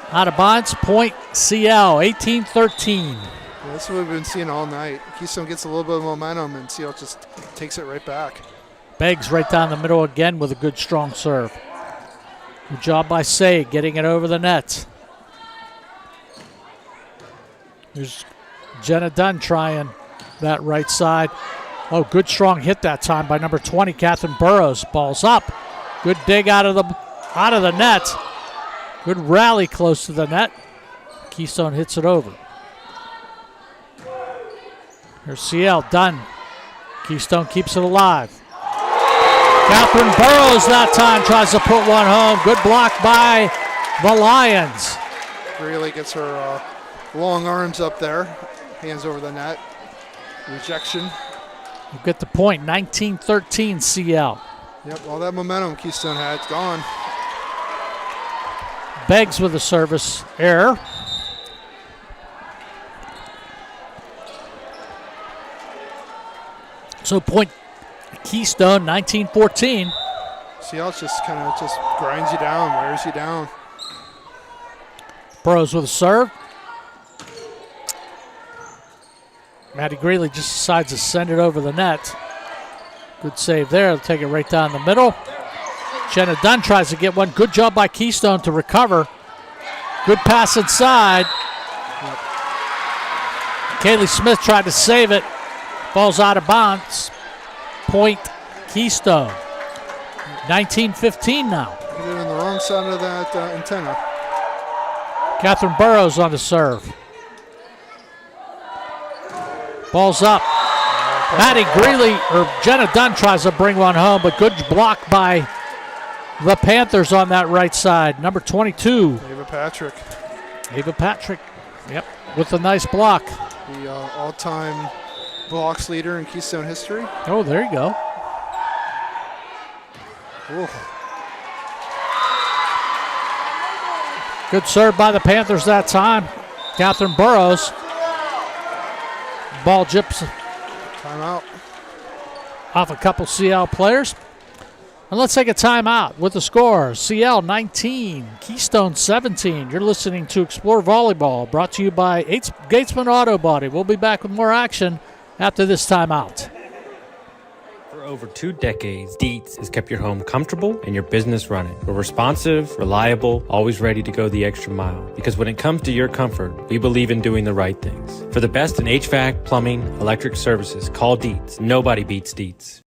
out of bounds. Point CL. 18-13. Yeah, that's what we've been seeing all night. Keystone gets a little bit of momentum and CL just takes it right back. Beggs right down the middle again with a good strong serve. Good job by Say getting it over the net. There's Jenna Dunn trying that right side. Oh, good strong hit that time by number 20, Catherine Burrows. Ball's up. Good dig out of the net. Good rally close to the net. Keystone hits it over. Here's CL Dunn. Keystone keeps it alive. Catherine Burrows that time tries to put one home. Good block by the Lions. Really gets her long arms up there. Hands over the net. Rejection. You get the point. 19-13 CL. Yep, all that momentum Keystone had, it's gone. Beggs with a service error. So point Keystone, 19-14. See how it's just kind of grinds you down, wears you down. Burrows with a serve. Maddie Greeley just decides to send it over the net. Good save there. They'll take it right down the middle. Jenna Dunn tries to get one. Good job by Keystone to recover. Good pass inside. Kaylee Smith tried to save it. Ball's out of bounds. Point Keystone. 19-15 now. Get it on the wrong side of that antenna. Catherine Burrows on the serve. Ball's up. Maddie Greeley, or Jenna Dunn tries to bring one home, but good block by the Panthers on that right side. Number 22. Ava Patrick. Ava Patrick, yep, with a nice block. The all-time blocks leader in Keystone history. Oh, there you go. Ooh. Good serve by the Panthers that time. Catherine Burrows. Ball jips Timeout. off a couple CL players. And let's take a timeout with the score. CL 19, Keystone 17. You're listening to Explore Volleyball, brought to you by Gatesman Auto Body. We'll be back with more action after this timeout. For over 2 decades, Dietz has kept your home comfortable and your business running. We're responsive, reliable, always ready to go the extra mile. Because when it comes to your comfort, we believe in doing the right things. For the best in HVAC, plumbing, electric services, call Dietz. Nobody beats Dietz.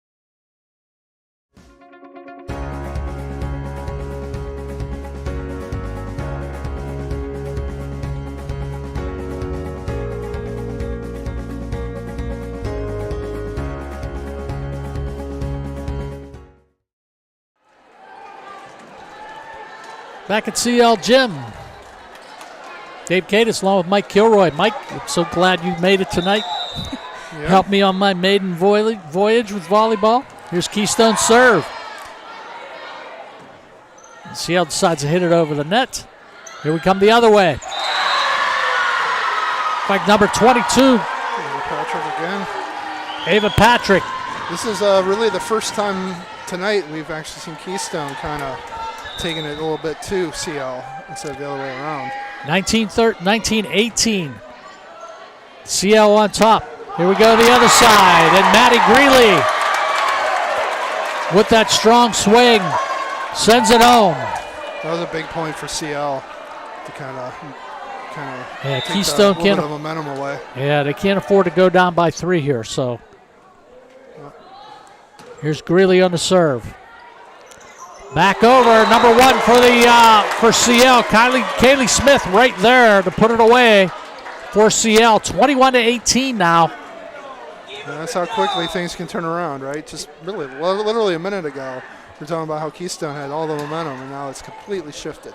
Back at CL Gym. Dave Katis along with Mike Kilroy. Mike, I'm so glad you made it tonight. Yeah. Helped me on my maiden voyage with volleyball. Here's Keystone serve. And CL decides to hit it over the net. Here we come the other way. Like number 22. Ava Patrick again. Ava Patrick. This is really the first time tonight we've actually seen Keystone kind of taking it a little bit to CL instead of the other way around. 19-18. CL on top. Here we go the other side. And Maddie Greeley with that strong swing sends it home. That was a big point for CL to kind of Yeah, take Keystone a little bit of momentum away. Yeah, they can't afford to go down by 3 here. So here's Greeley on the serve. Back over, number 1 for CL. Kaylee Smith right there to put it away for CL. 21-18 now. And that's how quickly things can turn around, right? Just really, literally a minute ago, we're talking about how Keystone had all the momentum, and now it's completely shifted.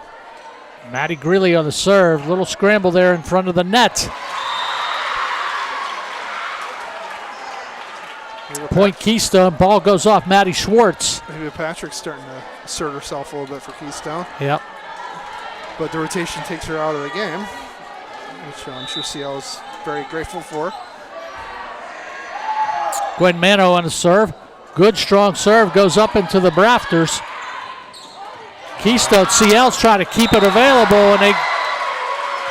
Maddie Greeley on the serve. Little scramble there in front of the net. Point Keystone. Ball goes off Maddie Schwartz. Maybe Patrick's starting to assert herself a little bit for Keystone. Yep. But the rotation takes her out of the game, which I'm sure CL is very grateful for. Gwen Mano on the serve. Good strong serve. Goes up into the rafters. Keystone, CL's trying to keep it available, and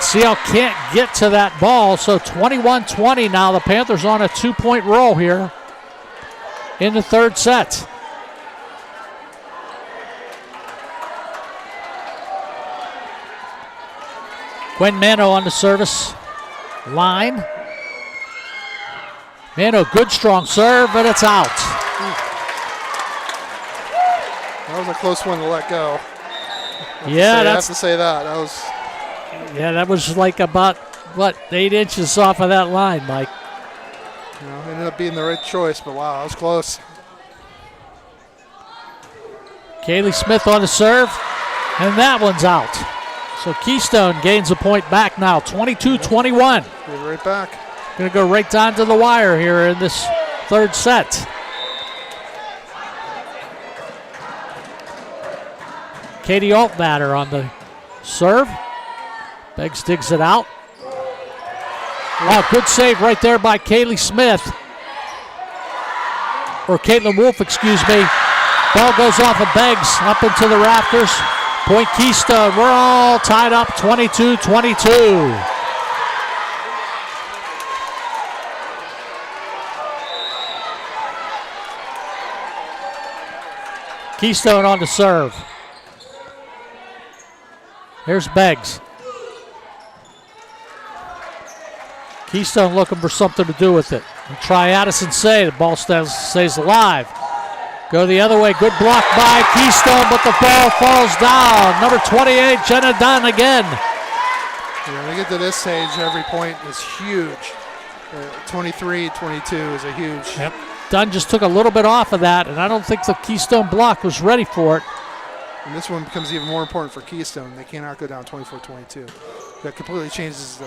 CL can't get to that ball. So 21-20 now. The Panthers on a 2-point roll here in the third set. Gwen Mano on the service line. Mano, good strong serve, but it's out. That was a close one to let go. I have to say that. That was like about, 8 inches off of that line, Mike. Ended up being the right choice, but wow, that was close. Kaylee Smith on the serve, and that one's out. So Keystone gains a point back now, 22-21. We're right back. Going to go right down to the wire here in this third set. Katie Altmatter on the serve. Beggs digs it out. Oh, good save right there by Kaylee Smith. Or Caitlin Wolf, excuse me. Ball goes off of Beggs up into the rafters. Point Keystone. We're all tied up 22-22. Keystone on the serve. Here's Beggs. Keystone looking for something to do with it. And try Addison Say. The ball stays alive. Go the other way. Good block by Keystone, but the ball falls down. Number 28, Jenna Dunn again. When we get to this stage, every point is huge. 23-22 is a huge. Yep. Dunn just took a little bit off of that, and I don't think the Keystone block was ready for it. And this one becomes even more important for Keystone. They cannot go down 24-22. That completely changes the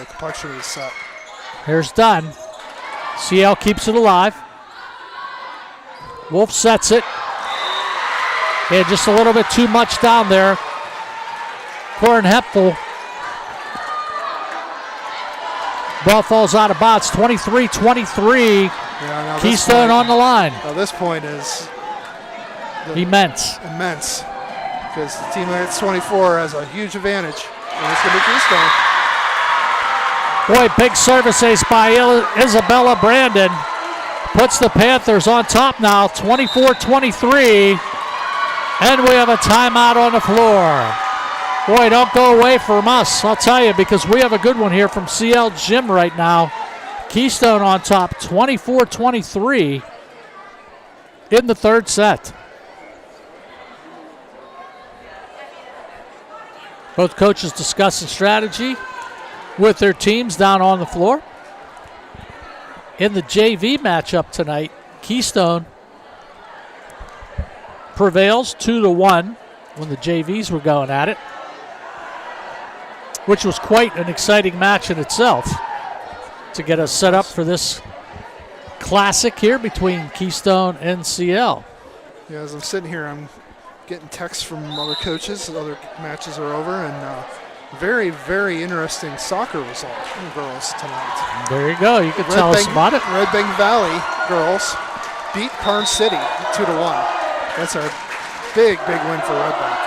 complexion of the set. Here's Dunn. CL keeps it alive. Wolf sets it. Yeah, just a little bit too much down there. Corin Hepfel. Ball falls out of bounds. 23-23. Keystone on the line. Now this point is immense. Immense. Because the team that's 24 has a huge advantage. And it's going to be Keystone. Boy, big service ace by Isabella Brandon. Puts the Panthers on top now, 24-23. And we have a timeout on the floor. Boy, don't go away from us, I'll tell you, because we have a good one here from CL Gym right now. Keystone on top, 24-23 in the third set. Both coaches discussing strategy with their teams down on the floor. In the JV matchup tonight, Keystone prevails 2-1 when the JVs were going at it, which was quite an exciting match in itself to get us set up for this classic here between Keystone and CL. Yeah, as I'm sitting here, I'm getting texts from other coaches. Other matches are over, and very, very interesting soccer result from girls tonight. There you go. You can tell us about it. Red Bank Valley girls beat Karn City 2-1. That's a big, big win for Red Bank.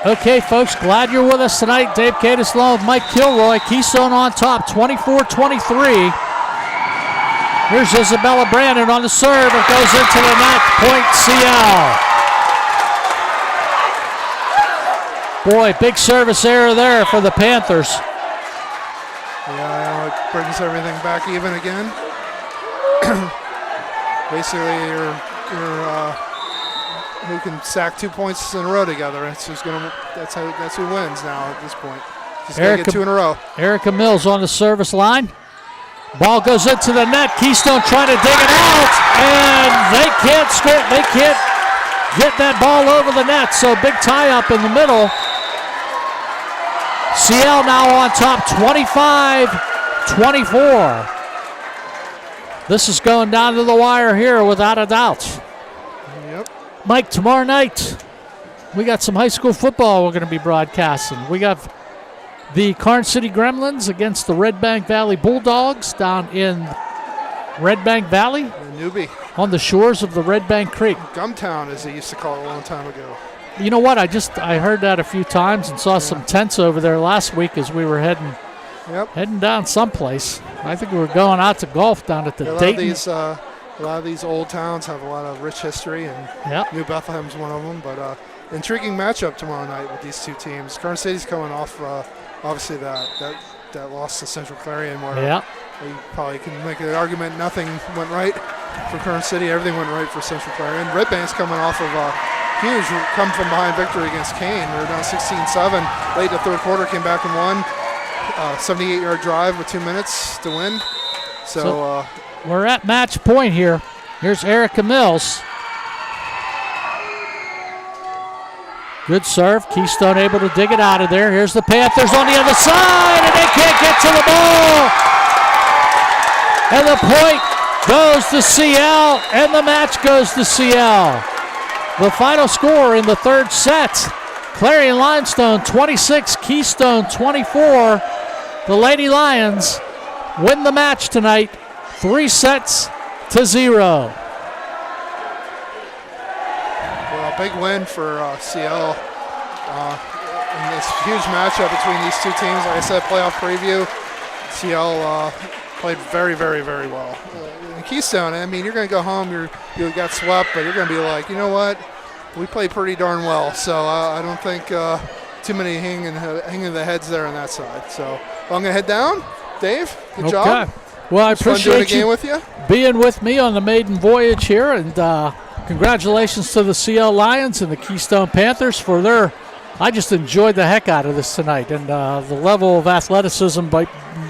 Okay, folks, glad you're with us tonight. Dave Katis along with Mike Kilroy. Keystone on top, 24-23. Here's Isabella Brandon on the serve. It goes into the net. Point CL. Boy, big service error there for the Panthers. Yeah, it brings everything back even again. Basically, you're who can sack 2 points in a row together. That's who wins now at this point. Just gotta get two in a row. Erica Mills on the service line. Ball goes into the net. Keystone trying to dig it out, and they can't score. They can't get that ball over the net. So big tie up in the middle. CL now on top, 25-24. This is going down to the wire here without a doubt. Yep. Mike, tomorrow night we got some high school football we're going to be broadcasting. We got the Karn City Gremlins against the Red Bank Valley Bulldogs down in Red Bank Valley. Newbie. On the shores of the Red Bank Creek. Gumtown, as they used to call it a long time ago. You know what? I heard that a few times and saw some tents over there last week as we were heading down someplace. I think we were going out to golf down at the Dayton. A lot of these old towns have a lot of rich history, and New Bethlehem's one of them. But intriguing matchup tomorrow night with these two teams. Karn City's coming off obviously that loss to Central Clarion, where you probably can make an argument nothing went right for Karn City, everything went right for Central Clarion. Red Bank's coming off of a huge come from behind victory against Kane. They were down 16-7 late in the third quarter, came back and won. 78-yard drive with 2 minutes to win. So we're at match point here. Here's Erica Mills. Good serve. Keystone able to dig it out of there. Here's the Panthers on the other side, and they can't get to the ball. And the point goes to CL, and the match goes to CL. The final score in the third set, Clarion-Limestone 26, Keystone 24. The Lady Lions win the match tonight, 3-0. Well, big win for CL in this huge matchup between these two teams. Like I said, playoff preview, CL played very, very, very well. In Keystone, I mean, you're going to go home, you got swept, but you're going to be like, you know what? We played pretty darn well. So I don't think too many hanging the heads there on that side. So I'm going to head down. Dave, good job. Well, I appreciate you with you being with me on the maiden voyage here, and congratulations to the CL Lions and the Keystone Panthers for their. I just enjoyed the heck out of this tonight, and the level of athleticism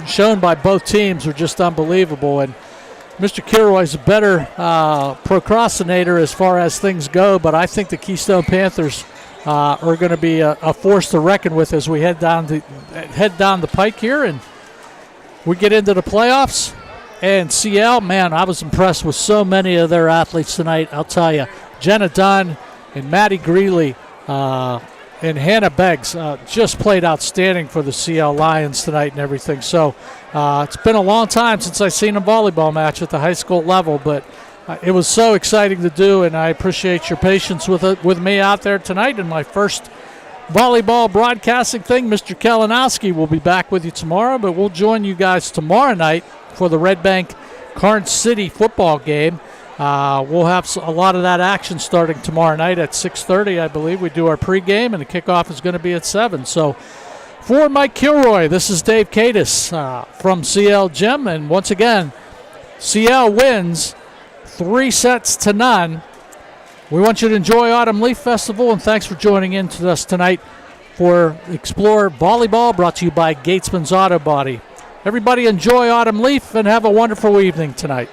shown by both teams were just unbelievable. And Mr. Kilroy's a better procrastinator as far as things go, but I think the Keystone Panthers are going to be a force to reckon with as we head down the pike here, and we get into the playoffs. And CL, man, I was impressed with so many of their athletes tonight. I'll tell you, Jenna Dunn and Maddie Greeley and Hannah Beggs just played outstanding for the CL Lions tonight and everything. So it's been a long time since I've seen a volleyball match at the high school level, but it was so exciting to do, and I appreciate your patience with me out there tonight in my first volleyball broadcasting thing. Mr. Kalinowski will be back with you tomorrow, but we'll join you guys tomorrow night for the Red Bank Karnes City football game. We'll have a lot of that action starting tomorrow night at 6:30, I believe. We do our pregame, and the kickoff is going to be at 7. So for Mike Kilroy, this is Dave Katis from CL Gym. And once again, CL wins 3-0. We want you to enjoy Autumn Leaf Festival, and thanks for joining in to us tonight for Explore Volleyball, brought to you by Gatesman's Auto Body. Everybody enjoy Autumn Leaf and have a wonderful evening tonight.